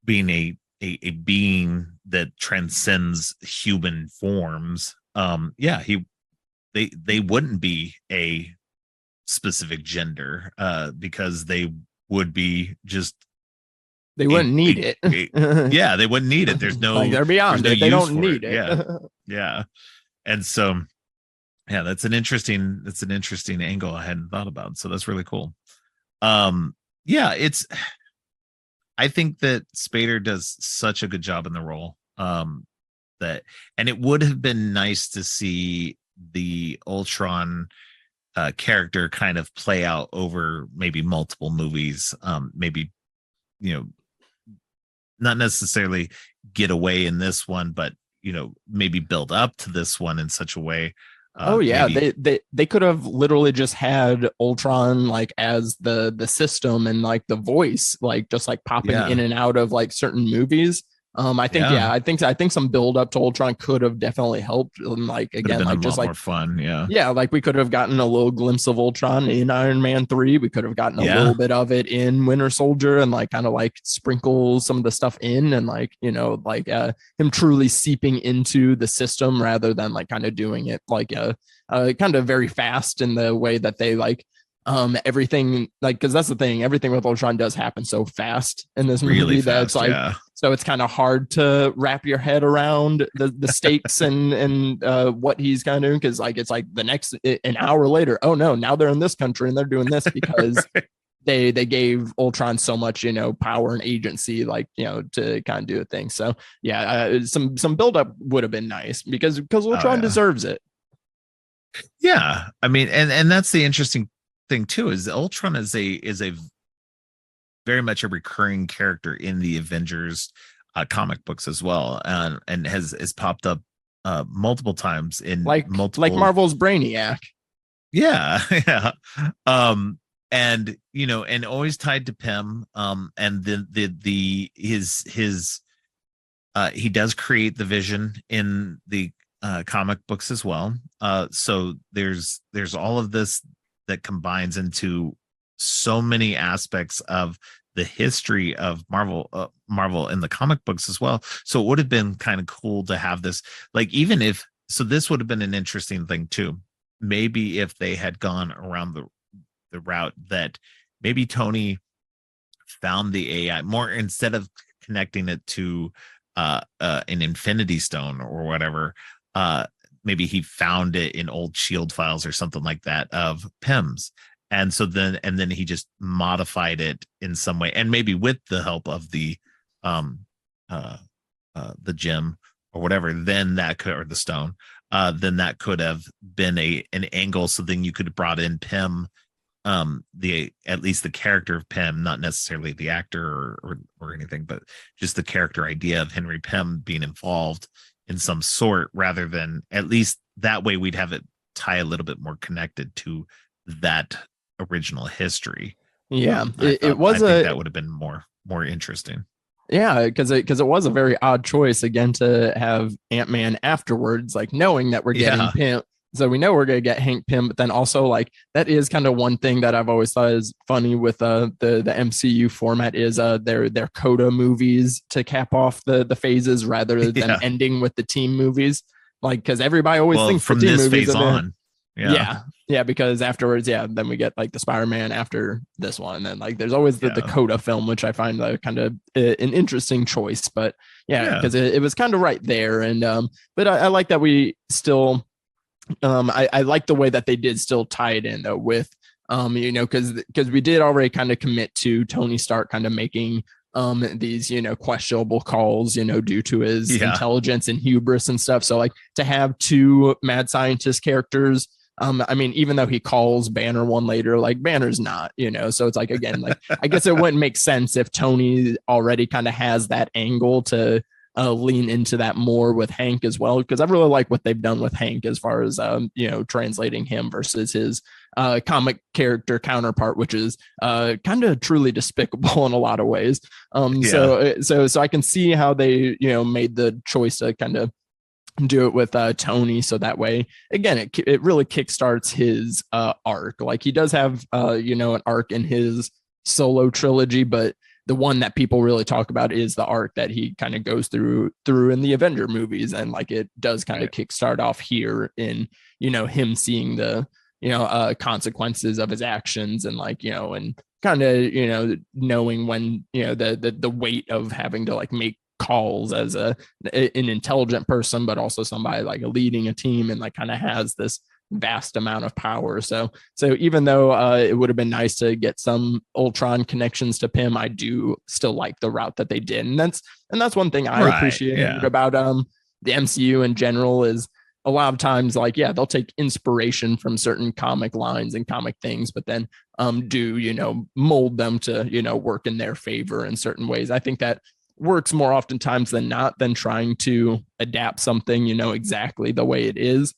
being that transcends human forms. Yeah, they wouldn't be a specific gender, because they would be just they wouldn't need it. Yeah, they wouldn't need it. There's no like they're beyond it. They don't need it. Yeah. And so, yeah, that's an interesting angle I hadn't thought about. So that's really cool. Yeah, I think that Spader does such a good job in the role. And it would have been nice to see the Ultron character kind of play out over maybe multiple movies. Maybe, not necessarily get away in this one, but maybe build up to this one in such a way. Oh yeah, they could have literally just had Ultron like as the system and like the voice, like just like popping in and out of like certain movies. I think some build up to Ultron could have definitely helped. And like again, like just like more fun. Yeah, like we could have gotten a little glimpse of Ultron in Iron Man 3. We could have gotten a little bit of it in Winter Soldier, and like kind of like sprinkle some of the stuff in, and like him truly seeping into the system rather than like kind of doing it like kind of very fast in the way that they like everything, like, because that's the thing, everything with Ultron does happen so fast in this movie that it's like so it's kind of hard to wrap your head around the stakes and what he's kind of doing, because like it's like the next an hour later, oh no, now they're in this country and they're doing this because they gave Ultron so much power and agency, like to kind of do a thing. So yeah, some buildup would have been nice because Ultron deserves it. Yeah, I mean, and that's the interesting thing too, is Ultron is a very much a recurring character in the Avengers comic books as well, and has popped up multiple times in like Marvel's Brainiac. Yeah. And and always tied to Pym, and then his he does create the Vision in the comic books as well. So there's all of this that combines into so many aspects of the history of Marvel in the comic books as well. So it would have been kind of cool to have this, like, even if, so this would have been an interesting thing too. Maybe if they had gone around the route that maybe Tony found the AI more, instead of connecting it to an Infinity Stone or whatever, maybe he found it in old Shield files or something like that of Pym's. And so then he just modified it in some way, and maybe with the help of the gem or whatever, then that could, or the stone, then that could have been an angle. So then you could have brought in Pym, at least the character of Pym, not necessarily the actor or anything, but just the character idea of Henry Pym being involved in some sort, rather than, at least that way we'd have it tie a little bit more connected to that original history. Yeah, I think that would have been more interesting. Yeah, because it was a very odd choice again to have Ant-Man afterwards, like knowing that we're getting Pym. So we know we're gonna get Hank Pym, but then also like that is kind of one thing that I've always thought is funny with the MCU format is their coda movies to cap off the phases rather than ending with the team movies. Like, because everybody always thinks from the team this movies phase are on. Yeah, because afterwards, then we get like the Spider-Man after this one, and then like there's always the Coda film, which I find kind of an interesting choice. But because it was kind of right there, and but I like that we still, I like the way that they did still tie it in though with, because we did already kind of commit to Tony Stark kind of making these questionable calls due to his intelligence and hubris and stuff. So like to have two mad scientist characters, I mean, even though he calls Banner one later, like Banner's not, so it's like, again, like I guess it wouldn't make sense if Tony already kind of has that angle to lean into that more with Hank as well, because I really like what they've done with Hank as far as translating him versus his comic character counterpart, which is kind of truly despicable in a lot of ways. So I can see how they made the choice to kind of do it with Tony, so that way again it really kickstarts his arc. Like he does have an arc in his solo trilogy, but the one that people really talk about is the arc that he kind of goes through in the Avenger movies, and like it does kind of kickstart off here in him seeing the consequences of his actions, and like and kind of knowing when the weight of having to like make calls as an intelligent person, but also somebody like leading a team and like kind of has this vast amount of power. So even though it would have been nice to get some Ultron connections to Pym, I do still like the route that they did, and that's one thing I appreciate about the MCU in general is a lot of times like they'll take inspiration from certain comic lines and comic things, but then do mold them to work in their favor in certain ways. I think that works more oftentimes than not than trying to adapt something exactly the way it is.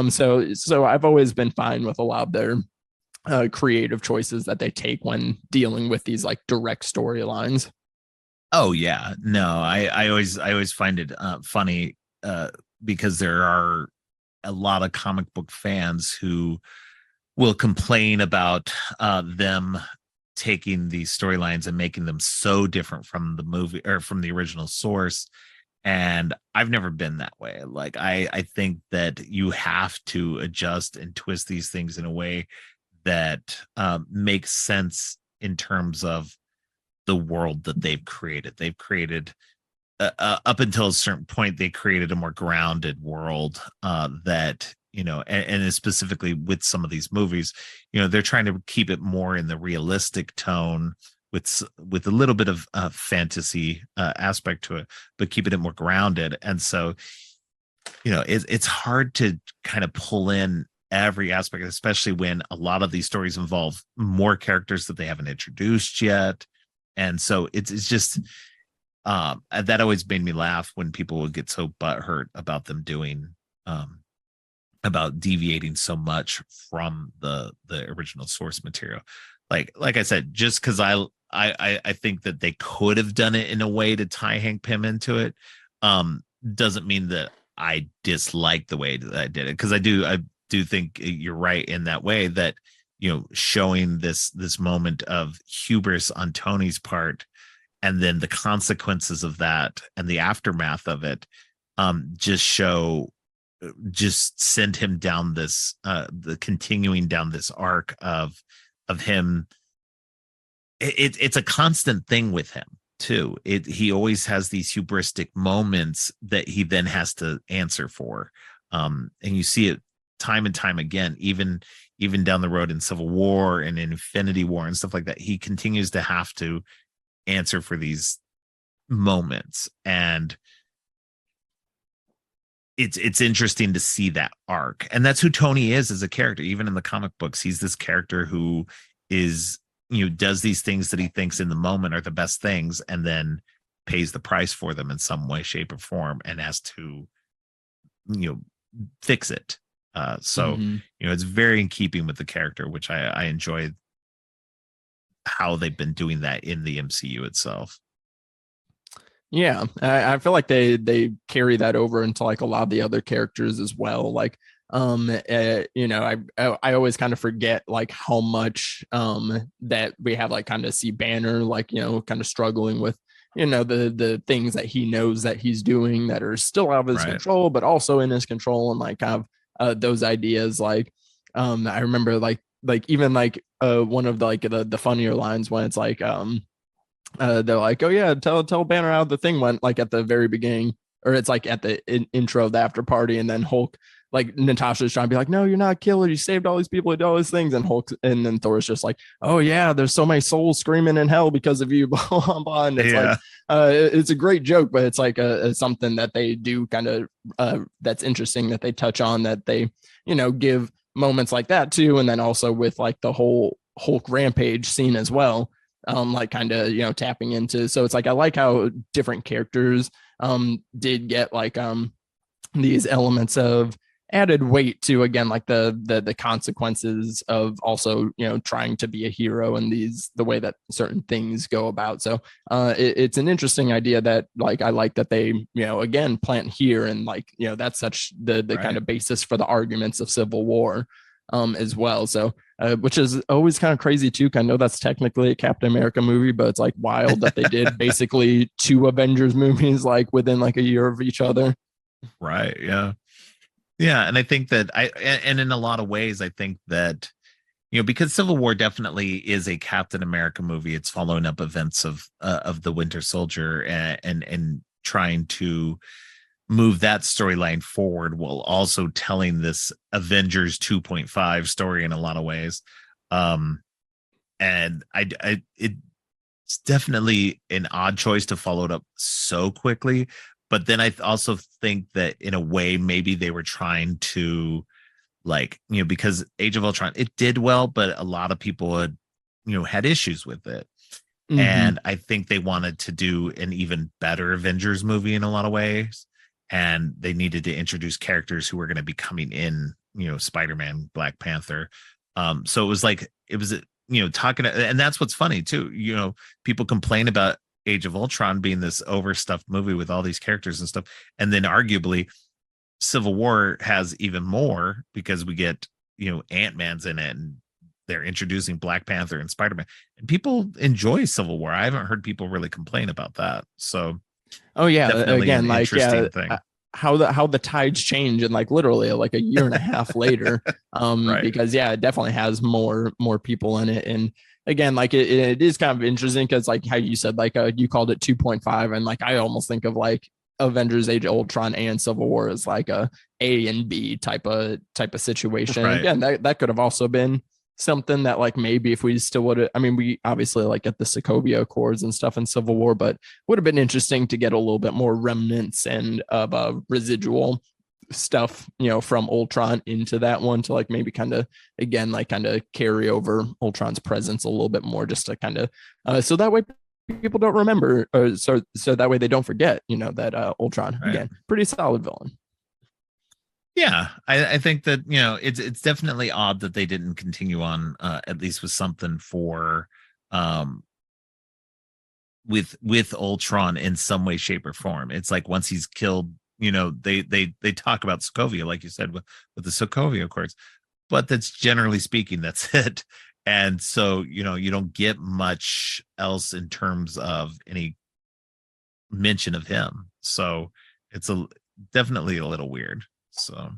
So I've always been fine with a lot of their creative choices that they take when dealing with these like direct storylines. Oh yeah, no, I always find it funny because there are a lot of comic book fans who will complain about them taking these storylines and making them so different from the movie or from the original source. And I've never been that way. Like I think that you have to adjust and twist these things in a way that makes sense in terms of the world that they've created. They've created up until a certain point, they created a more grounded world that and specifically with some of these movies, they're trying to keep it more in the realistic tone with a little bit of fantasy aspect to it, but keeping it more grounded. And so, it's hard to kind of pull in every aspect, especially when a lot of these stories involve more characters that they haven't introduced yet. And so it's just that always made me laugh when people would get so butthurt about them doing about deviating so much from the original source material. Like I said, just because I think that they could have done it in a way to tie Hank Pym into it, doesn't mean that I dislike the way that I did it, because I do think you're right in that way that showing this moment of hubris on Tony's part and then the consequences of that and the aftermath of it just send him down this the continuing down this arc of him. It's a constant thing with him too. He always has these hubristic moments that he then has to answer for, and you see it time and time again, even down the road in Civil War and in Infinity War and stuff like that. He continues to have to answer for these moments, and it's interesting to see that arc. And that's who Tony is as a character. Even in the comic books, he's this character who is does these things that he thinks in the moment are the best things, and then pays the price for them in some way, shape, or form, and has to fix it. So it's very in keeping with the character, which I enjoy how they've been doing that in the MCU itself. Yeah, I feel like they carry that over into like a lot of the other characters as well. Like, I always kind of forget like how much that we have like kind of see Banner like kind of struggling with the things that he knows that he's doing that are still out of his control, but also in his control, and like have those ideas. Like, I remember like even like one of the, like the funnier lines when it's like they're like, oh yeah, tell Banner how the thing went, like at the very beginning, or it's like at the intro of the after party, and then Hulk, like Natasha's trying to be like, no, you're not a killer, you saved all these people, you did all these things, and Hulk, and then Thor's just like, oh yeah, there's so many souls screaming in hell because of you, blah blah blah. And it's like it's a great joke, but it's like something that they do kind of that's interesting that they touch on, that they give moments like that too, and then also with like the whole Hulk rampage scene as well, like kind of tapping into. So it's like I like how different characters did get like these elements of added weight to, again, like the consequences of also, trying to be a hero and the way that certain things go about. So it's an interesting idea that, like, I like that they, again, plant here, and like, that's such the Right. kind of basis for the arguments of Civil War as well. So which is always kind of crazy too. I know that's technically a Captain America movie, but it's like wild that they did basically 2 Avengers movies like within like a year of each other. Right. Yeah. Yeah. And I think that and in a lot of ways, I think that, because Civil War definitely is a Captain America movie. It's following up events of the Winter Soldier, and trying to move that storyline forward while also telling this Avengers 2.5 story in a lot of ways. And it's definitely an odd choice to follow it up so quickly. But then I also think that in a way, maybe they were trying to, like, because Age of Ultron, it did well, but a lot of people had issues with it. Mm-hmm. And I think they wanted to do an even better Avengers movie in a lot of ways. And they needed to introduce characters who were going to be coming in, Spider-Man, Black Panther. So it was talking, and that's what's funny too. People complain about Age of Ultron being this overstuffed movie with all these characters and stuff. And then arguably Civil War has even more, because we get, Ant-Man's in it, and they're introducing Black Panther and Spider-Man, and people enjoy Civil War. I haven't heard people really complain about that. So oh yeah, again, like, thing. How the tides change, and like literally like a year and a half later, right. Because it definitely has more people in it. And again, like it is kind of interesting, because like how you said, like you called it 2.5, and like I almost think of like Avengers Age of Ultron and Civil War as like a and B type of situation. Right. Again, that could have also been something that, like, maybe if we still would have, I mean, we obviously like get the Sokovia Accords and stuff in Civil War, but would have been interesting to get a little bit more remnants and of residual stuff, from Ultron into that one, to like maybe kind of, again, like kind of carry over Ultron's presence a little bit more, just to kind of so that way people don't remember, or so that way they don't forget, that Ultron, right. Again, pretty solid villain. Yeah, I think that, it's definitely odd that they didn't continue on, at least with something for with Ultron in some way, shape, or form. It's like once he's killed, they talk about Sokovia, like you said, with the Sokovia Accords, but that's generally speaking, that's it. And so, you don't get much else in terms of any mention of him. So it's definitely a little weird. So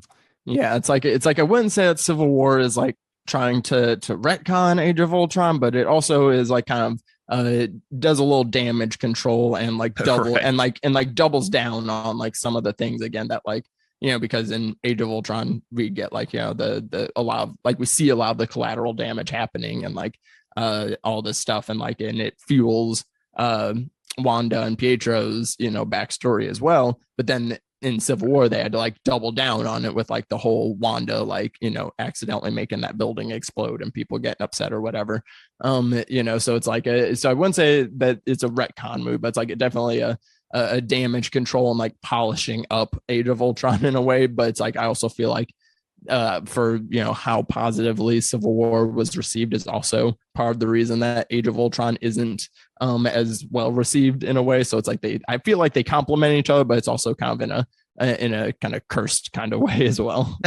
yeah, it's like I wouldn't say that Civil War is like trying to retcon Age of Ultron, but it also is like kind of it does a little damage control, and like double right. and like doubles down on like some of the things, again, that like, because in Age of Ultron we get like, the a lot of, like, we see a lot of the collateral damage happening, and like all this stuff, and like, and it fuels Wanda and Pietro's backstory as well. But then in Civil War they had to like double down on it with like the whole Wanda, like, accidentally making that building explode and people getting upset or whatever. So it's like so I wouldn't say that it's a retcon move, but it's like definitely a damage control and like polishing up Age of Ultron in a way. But it's like I also feel like for how positively Civil War was received is also part of the reason that Age of Ultron isn't as well received in a way. So it's like I feel like they complement each other, but it's also kind of in a kind of cursed kind of way as well.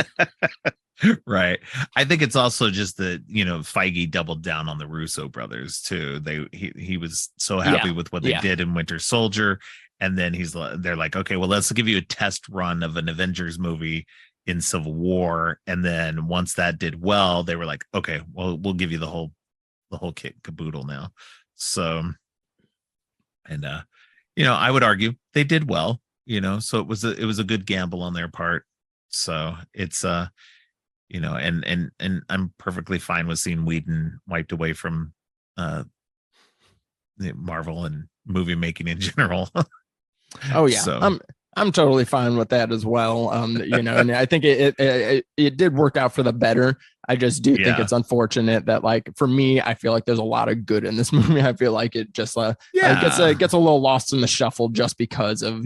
Right. I think it's also just that, Feige doubled down on the Russo brothers too. He was so happy with what they did in Winter Soldier, and then they're like, okay, well, let's give you a test run of an Avengers movie in Civil War, and then once that did well, they were like, okay, well, we'll give you the whole kit caboodle now. So, and I would argue they did well, so it was a good gamble on their part. So it's and I'm perfectly fine with seeing Whedon wiped away from Marvel and movie making in general. Oh yeah. So. I'm totally fine with that as well. And I think it did work out for the better. I just do think Yeah. it's unfortunate that, like, for me, I feel like there's a lot of good in this movie. I feel like it just Yeah. gets a little lost in the shuffle just because of,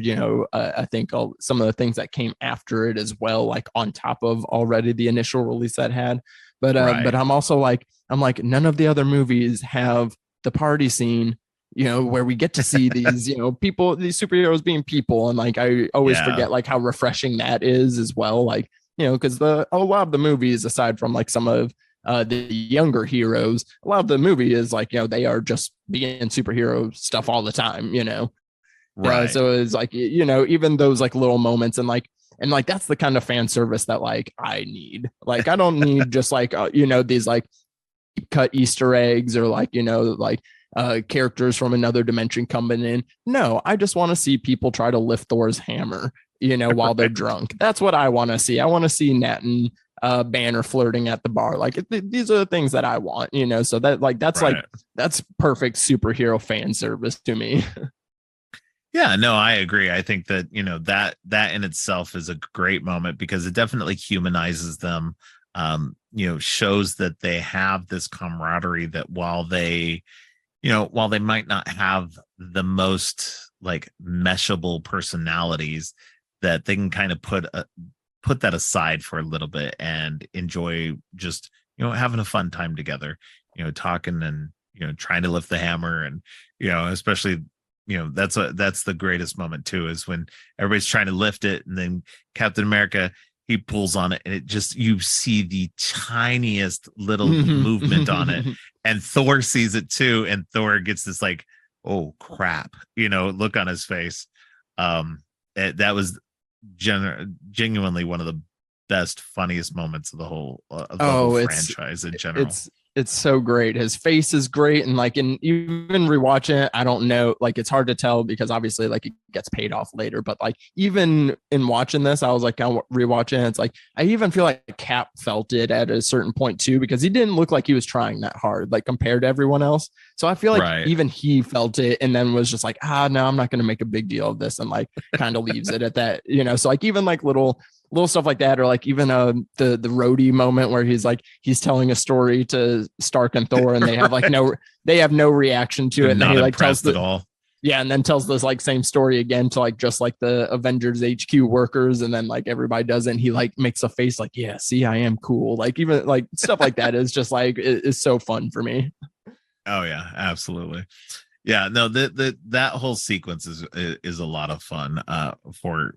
I think some of the things that came after it as well, like on top of already the initial release that had. But Right. I'm also like, none of the other movies have the party scene, where we get to see these, people, these superheroes being people. And like, I always Yeah. forget like how refreshing that is as well. Like, because a lot of the movies, aside from like some of the younger heroes, a lot of the movie is like, they are just being superhero stuff all the time, Right. so it's like, even those like little moments and like that's the kind of fan service that like I need. Like I don't need just like these like cut Easter eggs or like characters from another dimension coming in. No, I just want to see people try to lift Thor's hammer, while they're Right. drunk. That's what I want to see. I want to see Nat and Banner flirting at the bar. Like these are the things that I want, So Right. that's perfect superhero fan service to me. Yeah, no, I agree. I think that, that in itself is a great moment because it definitely humanizes them. Shows that they have this camaraderie that while they might not have the most like meshable personalities, that they can kind of put that aside for a little bit and enjoy just, having a fun time together, talking and, trying to lift the hammer. And, especially, that's the greatest moment too, is when everybody's trying to lift it and then Captain America, he pulls on it and it just, you see the tiniest little movement on it, and Thor sees it too, and Thor gets this like, oh crap, look on his face. That was genuinely one of the best, funniest moments of the whole Oh, franchise in general. it's so great. His face is great, and like, and even rewatching it, I don't know, like it's hard to tell because obviously like it gets paid off later. But like even in watching this, I was like kind of rewatching it. It's like I even feel like Cap felt it at a certain point too, because he didn't look like he was trying that hard, like compared to everyone else. So I feel like Right. even he felt it, and then was just like, no, I'm not going to make a big deal of this, and like kind of leaves it at that. So like even like little stuff like that, or like even the roadie moment where he's telling a story to Stark and Thor, and they have like they have no reaction to They're it, and then not he like tells impressed at all. and then tells this like same story again to like just like the Avengers HQ workers, and then like everybody does it, and he like makes a face like, yeah, see, I am cool. Like even like stuff like that is just like is so fun for me. Oh yeah, absolutely. Yeah, no, that whole sequence is a lot of fun for,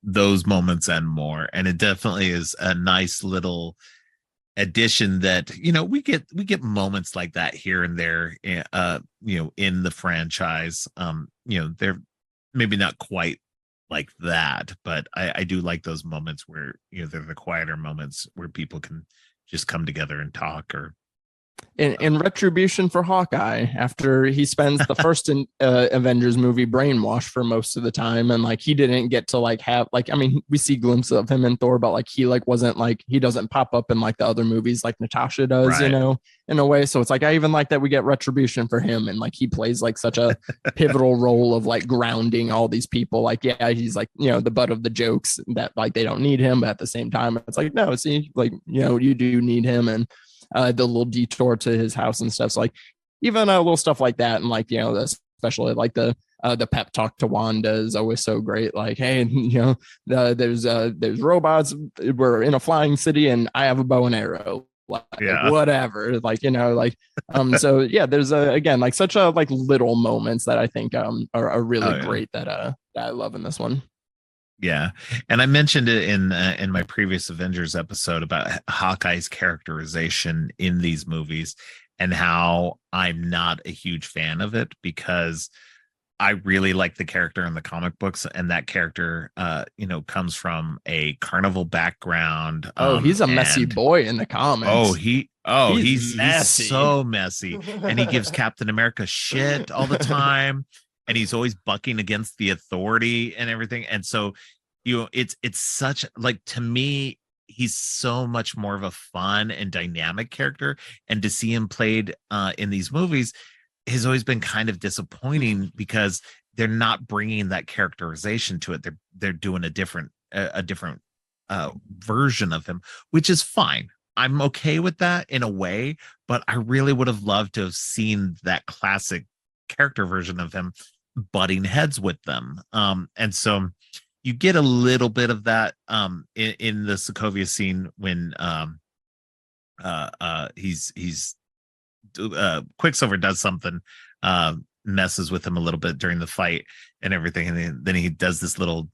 those moments and more. And it definitely is a nice little addition that, we get moments like that here and there, in the franchise. They're maybe not quite like that, but I do like those moments where, they're the quieter moments where people can just come together and talk. Or In retribution for Hawkeye, after he spends the first Avengers movie brainwashed for most of the time, and like he didn't get to like have like, I mean, we see glimpses of him in Thor, but like he like wasn't like, he doesn't pop up in like the other movies like Natasha does, right. in a way. So it's like I even like that we get retribution for him, and like he plays like such a pivotal role of like grounding all these people. Like, yeah, he's like, the butt of the jokes that like they don't need him, but at the same time it's like, no, see, like, you do need him. And the little detour to his house and stuff. So like even little stuff like that, and like, especially like the pep talk to Wanda is always so great. Like, hey, there's robots. We're in a flying city, and I have a bow and arrow. Like Yeah. whatever. Like, so yeah, there's again like such a like little moments that I think are really Oh yeah. great that I love in this one. Yeah, and I mentioned it in my previous Avengers episode about Hawkeye's characterization in these movies, and how I'm not a huge fan of it because I really like the character in the comic books, and that character, comes from a carnival background. Oh, he's a messy And boy in the oh, comics. He's he's messy. so messy, and he gives Captain America shit all the time, and he's always bucking against the authority and everything. And so, it's such like, to me, he's so much more of a fun and dynamic character, and to see him played in these movies has always been kind of disappointing because they're not bringing that characterization to it. They're doing a different version of him, which is fine. I'm okay with that in a way, but I really would have loved to have seen that classic character version of him butting heads with them. And so you get a little bit of that in the Sokovia scene when he's Quicksilver does something, messes with him a little bit during the fight and everything, and then he does this little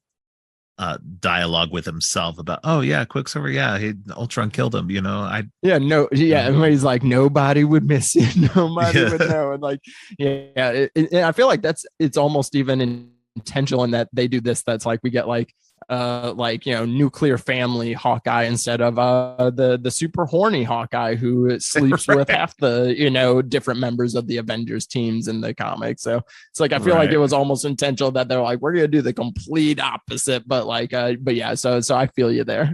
dialogue with himself about, oh yeah, Quicksilver, yeah, Ultron killed him, and he's like, nobody would miss you, nobody would know, and like, and I feel like it's almost even intentional in that they do this. That's like we get like nuclear family Hawkeye instead of the super horny Hawkeye who sleeps with half the different members of the Avengers teams in the comics. So it's like I feel like it was almost intentional that they're like, we're gonna do the complete opposite, but yeah, so I feel you there.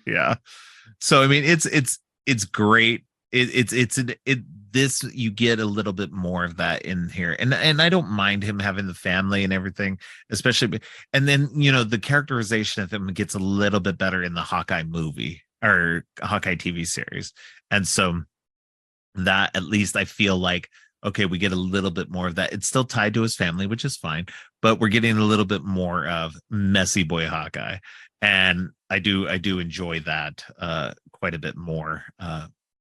Yeah. So I mean, it's great. This, you get a little bit more of that in here, and I don't mind him having the family and everything, especially, and then the characterization of him gets a little bit better in the Hawkeye movie or Hawkeye TV series, and so that at least I feel like, okay, we get a little bit more of that. It's still tied to his family, which is fine, but we're getting a little bit more of messy boy Hawkeye, and I do enjoy that quite a bit more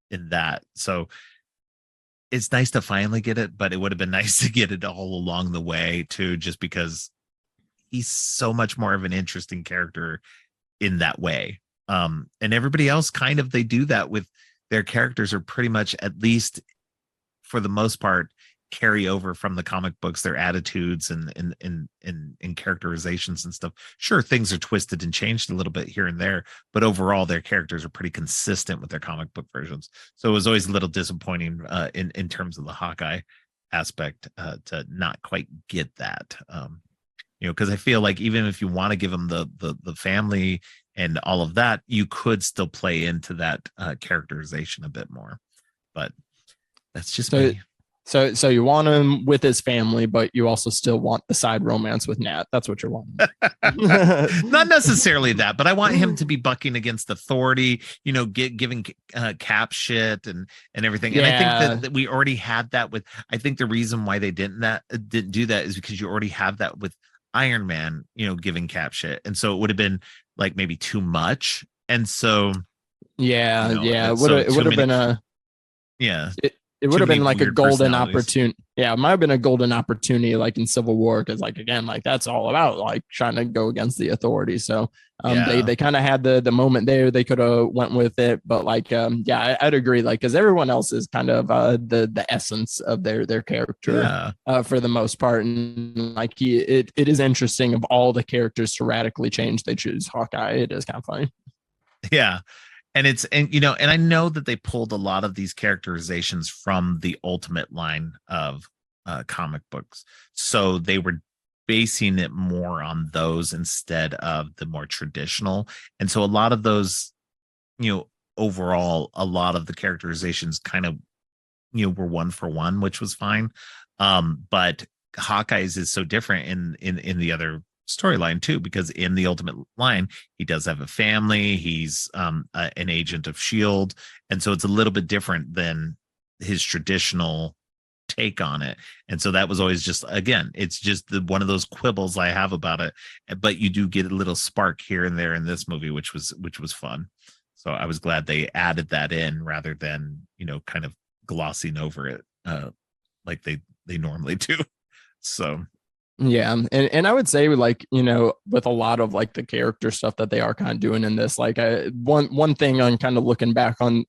in that. So it's nice to finally get it, but it would have been nice to get it all along the way too, just because he's so much more of an interesting character in that way. And everybody else kind of, they do that with their characters, are pretty much, at least for the most part, carry over from the comic books, their attitudes and characterizations and stuff. Sure, things are twisted and changed a little bit here and there, but overall their characters are pretty consistent with their comic book versions. So it was always a little disappointing in terms of the Hawkeye aspect to not quite get that. Because I feel like even if you want to give them the family and all of that, you could still play into that characterization a bit more. But that's just me. So you want him with his family, but you also still want the side romance with Nat. That's what you're wanting. Not necessarily that, but I want him to be bucking against authority, giving Cap shit and everything. And I think that we already had that with, I think the reason why they didn't do that is because you already have that with Iron Man, giving Cap shit. And so it would have been like maybe too much. And so it would have been it would have been like a golden opportunity. Yeah, it might have been a golden opportunity, like in Civil War, because like again, like that's all about like trying to go against the authority. So they kind of had the moment there. They could have went with it, but like I'd agree. Like because everyone else is kind of the essence of their character for the most part, and like it is interesting of all the characters to radically change. They choose Hawkeye. It is kind of funny. Yeah. And I know that they pulled a lot of these characterizations from the Ultimate line of comic books. So they were basing it more on those instead of the more traditional. And so a lot of those, overall, a lot of the characterizations kind of, were one for one, which was fine. But Hawkeye's is so different in the other storyline too, because in the Ultimate line he does have a family, he's an agent of SHIELD, and so it's a little bit different than his traditional take on it. And so that was always just, again, it's just one of those quibbles I have about it, but you do get a little spark here and there in this movie, which was fun. So I was glad they added that in rather than kind of glossing over it like they normally do. So yeah, and I would say like with a lot of like the character stuff that they are kind of doing in this, like one thing on kind of looking back on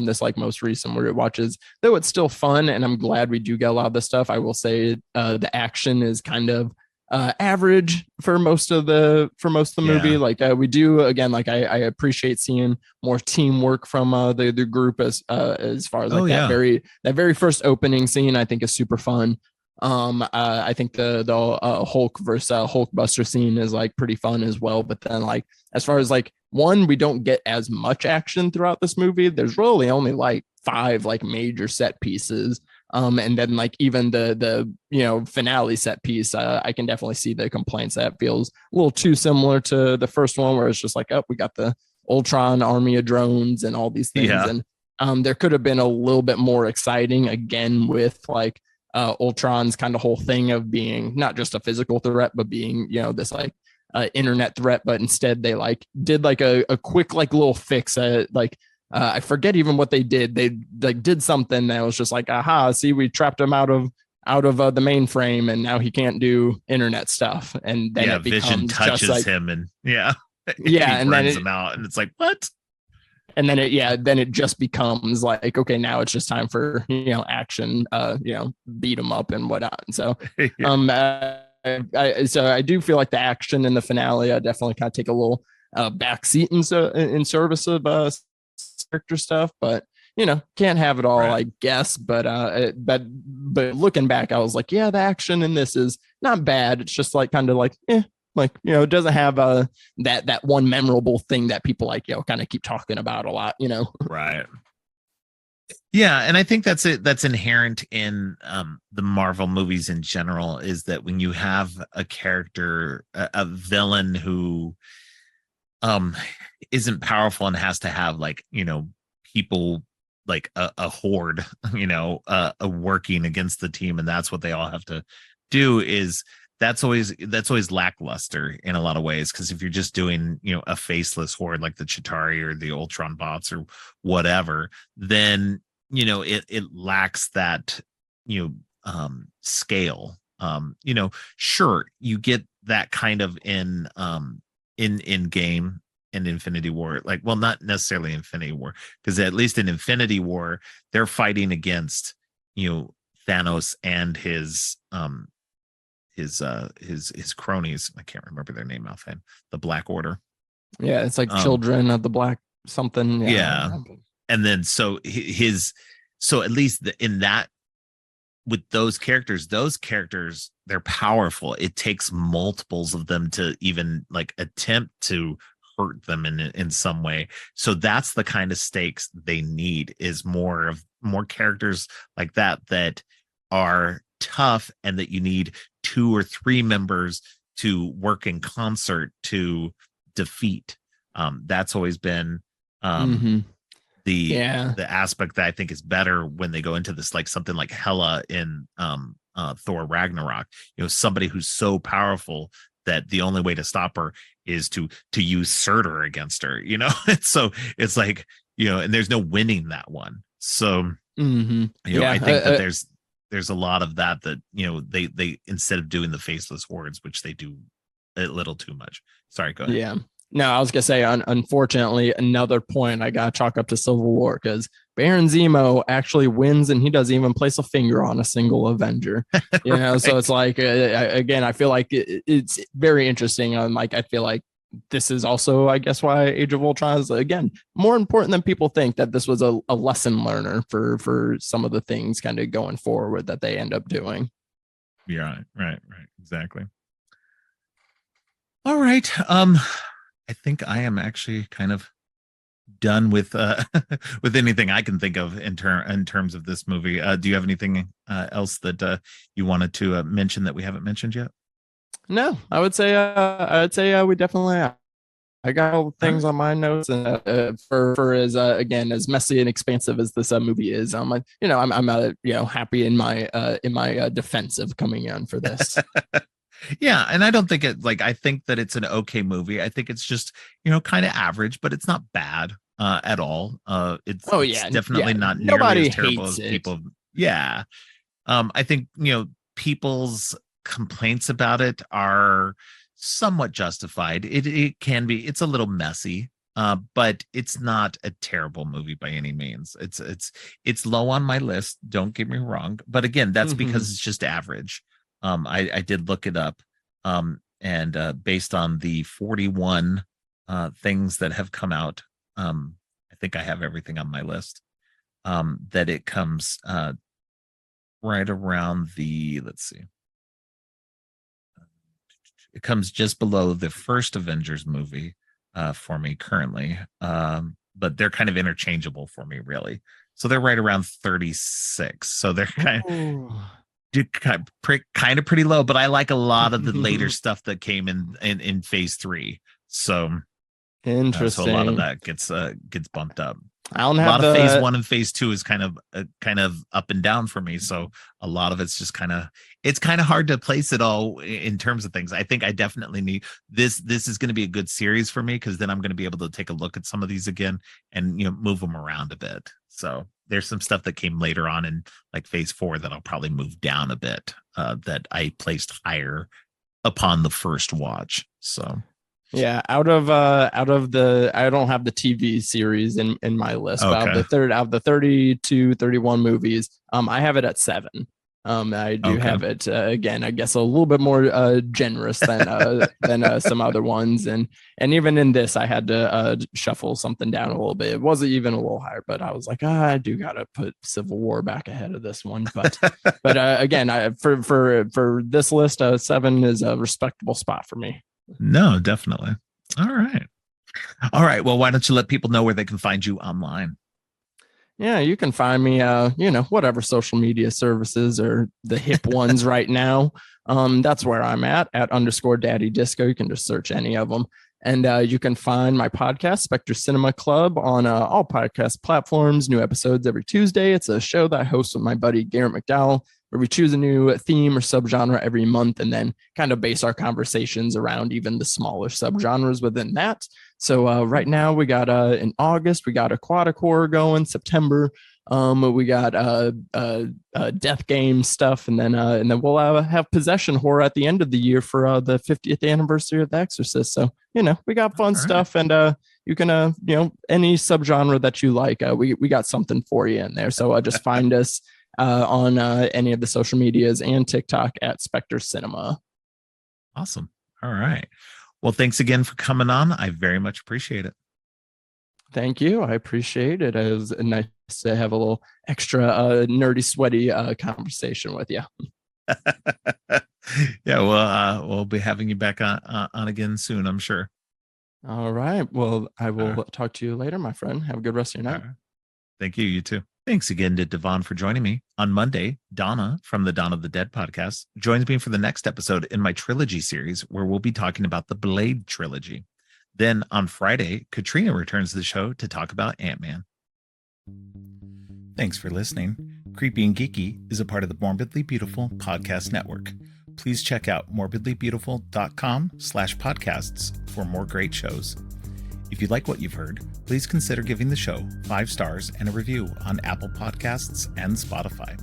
this like most recent watches, though it's still fun and I'm glad we do get a lot of this stuff. I will say the action is kind of average for most of the movie. Like we do, again, like I appreciate seeing more teamwork from the group as far as like that very first opening scene I think is super fun. I think the Hulk versus Hulkbuster scene is like pretty fun as well. But then like as far as like we don't get as much action throughout this movie. There's really only like 5 like major set pieces. And then like even the finale set piece, I can definitely see the complaints that feels a little too similar to the first one, where it's just like, oh, we got the Ultron army of drones and all these things. Yeah. And there could have been a little bit more exciting again with like Ultron's kind of whole thing of being not just a physical threat, but being, this like internet threat. But instead they like did like a quick like little fix I forget even what they did. They like did something that was just like, aha, see, we trapped him out of the mainframe and now he can't do internet stuff. And then it Vision becomes touches just like him and and yeah, he and then burns him out, and it's like, what? and then it just becomes like, okay, now it's just time for action, beat them up and whatnot. And so Yeah. so I do feel like the action in the finale definitely kind of take a little backseat in service of character stuff, but can't have it all, Right. I guess. But looking back, I was like, yeah, the action in this is not bad. It's just like kind of like, it doesn't have that one memorable thing that people like, kind of keep talking about a lot, Right. Yeah, and I think that's it. That's inherent in the Marvel movies in general, is that when you have a character, a villain who isn't powerful and has to have like people like a horde, working against the team, and that's what they all have to do, is that's always lackluster in a lot of ways, because if you're just doing a faceless horde like the Chitauri or the Ultron bots or whatever, then it lacks that scale. Sure, you get that kind of in game in Infinity War, like, well, not necessarily Infinity War, because at least in Infinity War they're fighting against Thanos and his cronies. I can't remember their name offhand. The Black Order. Yeah, it's like Children of the Black something. Yeah. And then so at least in that, with those characters, they're powerful. It takes multiples of them to even like attempt to hurt them in some way. So that's the kind of stakes they need, is more characters like that are tough, and that you need 2 or 3 members to work in concert to defeat. That's always been the aspect that I think is better when they go into this, like something like Hela in Thor Ragnarok. Somebody who's so powerful that the only way to stop her is to use Surtur against her. So it's like, and there's no winning that one. So I think that there's a lot of that they instead of doing the faceless hordes, which they do a little too much. Sorry, go ahead. Yeah. No, I was gonna say, unfortunately, another point I got to chalk up to Civil War, because Baron Zemo actually wins, and he doesn't even place a finger on a single Avenger. Right. So it's like, again, I feel like it's very interesting. I feel like this is also, I guess, why Age of Ultron is, again, more important than people think, that this was a lesson learner for some of the things kind of going forward that they end up doing. Yeah, right, exactly. All right. I think I am actually kind of done with with anything I can think of in terms of this movie. Do you have anything else that you wanted to mention that we haven't mentioned yet? No, I would say we definitely. I got all the things on my notes, and for as again, as messy and expansive as this movie is, I'm happy in my defense of coming in for this. Yeah, and I don't think I think that it's an okay movie. I think it's just kind of average, but it's not bad at all. It's definitely not nearly as terrible as people. Yeah. I think people's complaints about it are somewhat justified. It can be, it's a little messy, but it's not a terrible movie by any means. It's low on my list, don't get me wrong, but again, that's because it's just average. I did look it up, and based on the 41 things that have come out, I think I have everything on my list, that it comes right around the, let's see, it comes just below the first Avengers movie for me currently, but they're kind of interchangeable for me, really. So they're right around 36. So they're kind of pretty low, but I like a lot of the later stuff that came in phase 3. So Interesting. So a lot of that gets bumped up. I don't A have lot of phase the 1 and phase 2 is kind of up and down for me. So a lot of it's just it's kind of hard to place it all in terms of things. I think I definitely need this. This is going to be a good series for me, because then I'm going to be able to take a look at some of these again and move them around a bit. So there's some stuff that came later on in like phase 4 that I'll probably move down a bit, that I placed higher upon the first watch. So yeah, out of the, I don't have the TV series in my list, but okay. out of the 32, 31 movies, I have it at 7. I do have it again, I guess a little bit more generous than some other ones, and even in this I had to shuffle something down a little bit. It wasn't even a little higher, but I was like, I do gotta put Civil War back ahead of this one. But again, for this list, 7 is a respectable spot for me. No, definitely. All right. Well, why don't you let people know where they can find you online? Yeah, you can find me, whatever social media services are the hip ones right now. That's where I'm at _Daddy Disco. You can just search any of them. And you can find my podcast, Spectre Cinema Club, on all podcast platforms. New episodes every Tuesday. It's a show that I host with my buddy Garrett McDowell, where we choose a new theme or subgenre every month and then kind of base our conversations around even the smaller subgenres within that. So right now we got in August, we got aquatic horror going. September, we got death game stuff, and then we'll have possession horror at the end of the year for the 50th anniversary of The Exorcist. So we got fun stuff, and you can any subgenre that you like, we got something for you in there. So just find us on any of the social medias and TikTok at Spectre Cinema. Awesome. All right. Well, thanks again for coming on. I very much appreciate it. Thank you. I appreciate it. It was nice to have a little extra nerdy, sweaty conversation with you. Yeah, well, we'll be having you back on again soon, I'm sure. All right. Well, I will talk to you later, my friend. Have a good rest of your night. Right. Thank you. You too. Thanks again to DeVaughn for joining me. On Monday, Donna from the Dawn of the Dead podcast joins me for the next episode in my trilogy series, where we'll be talking about the Blade trilogy. Then on Friday, Katrina returns to the show to talk about Ant-Man. Thanks for listening. Creepy and Geeky is a part of the Morbidly Beautiful podcast network. Please check out morbidlybeautiful.com/podcasts for more great shows. If you like what you've heard, please consider giving the show 5 stars and a review on Apple Podcasts and Spotify.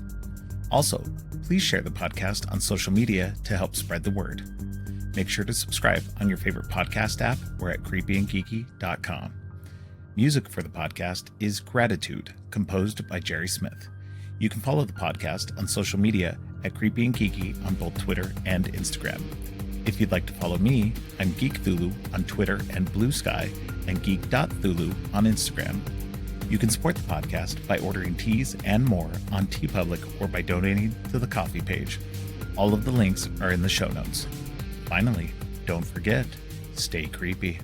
Also, please share the podcast on social media to help spread the word. Make sure to subscribe on your favorite podcast app or at creepyandgeeky.com. Music for the podcast is Gratitude, composed by Jerry Smith. You can follow the podcast on social media at Creepy and Geeky on both Twitter and Instagram. If you'd like to follow me, I'm Geek Thulu on Twitter and Blue Sky, and geek.thulu on Instagram. You can support the podcast by ordering teas and more on TeePublic or by donating to the coffee page. All of the links are in the show notes. Finally, don't forget, stay creepy.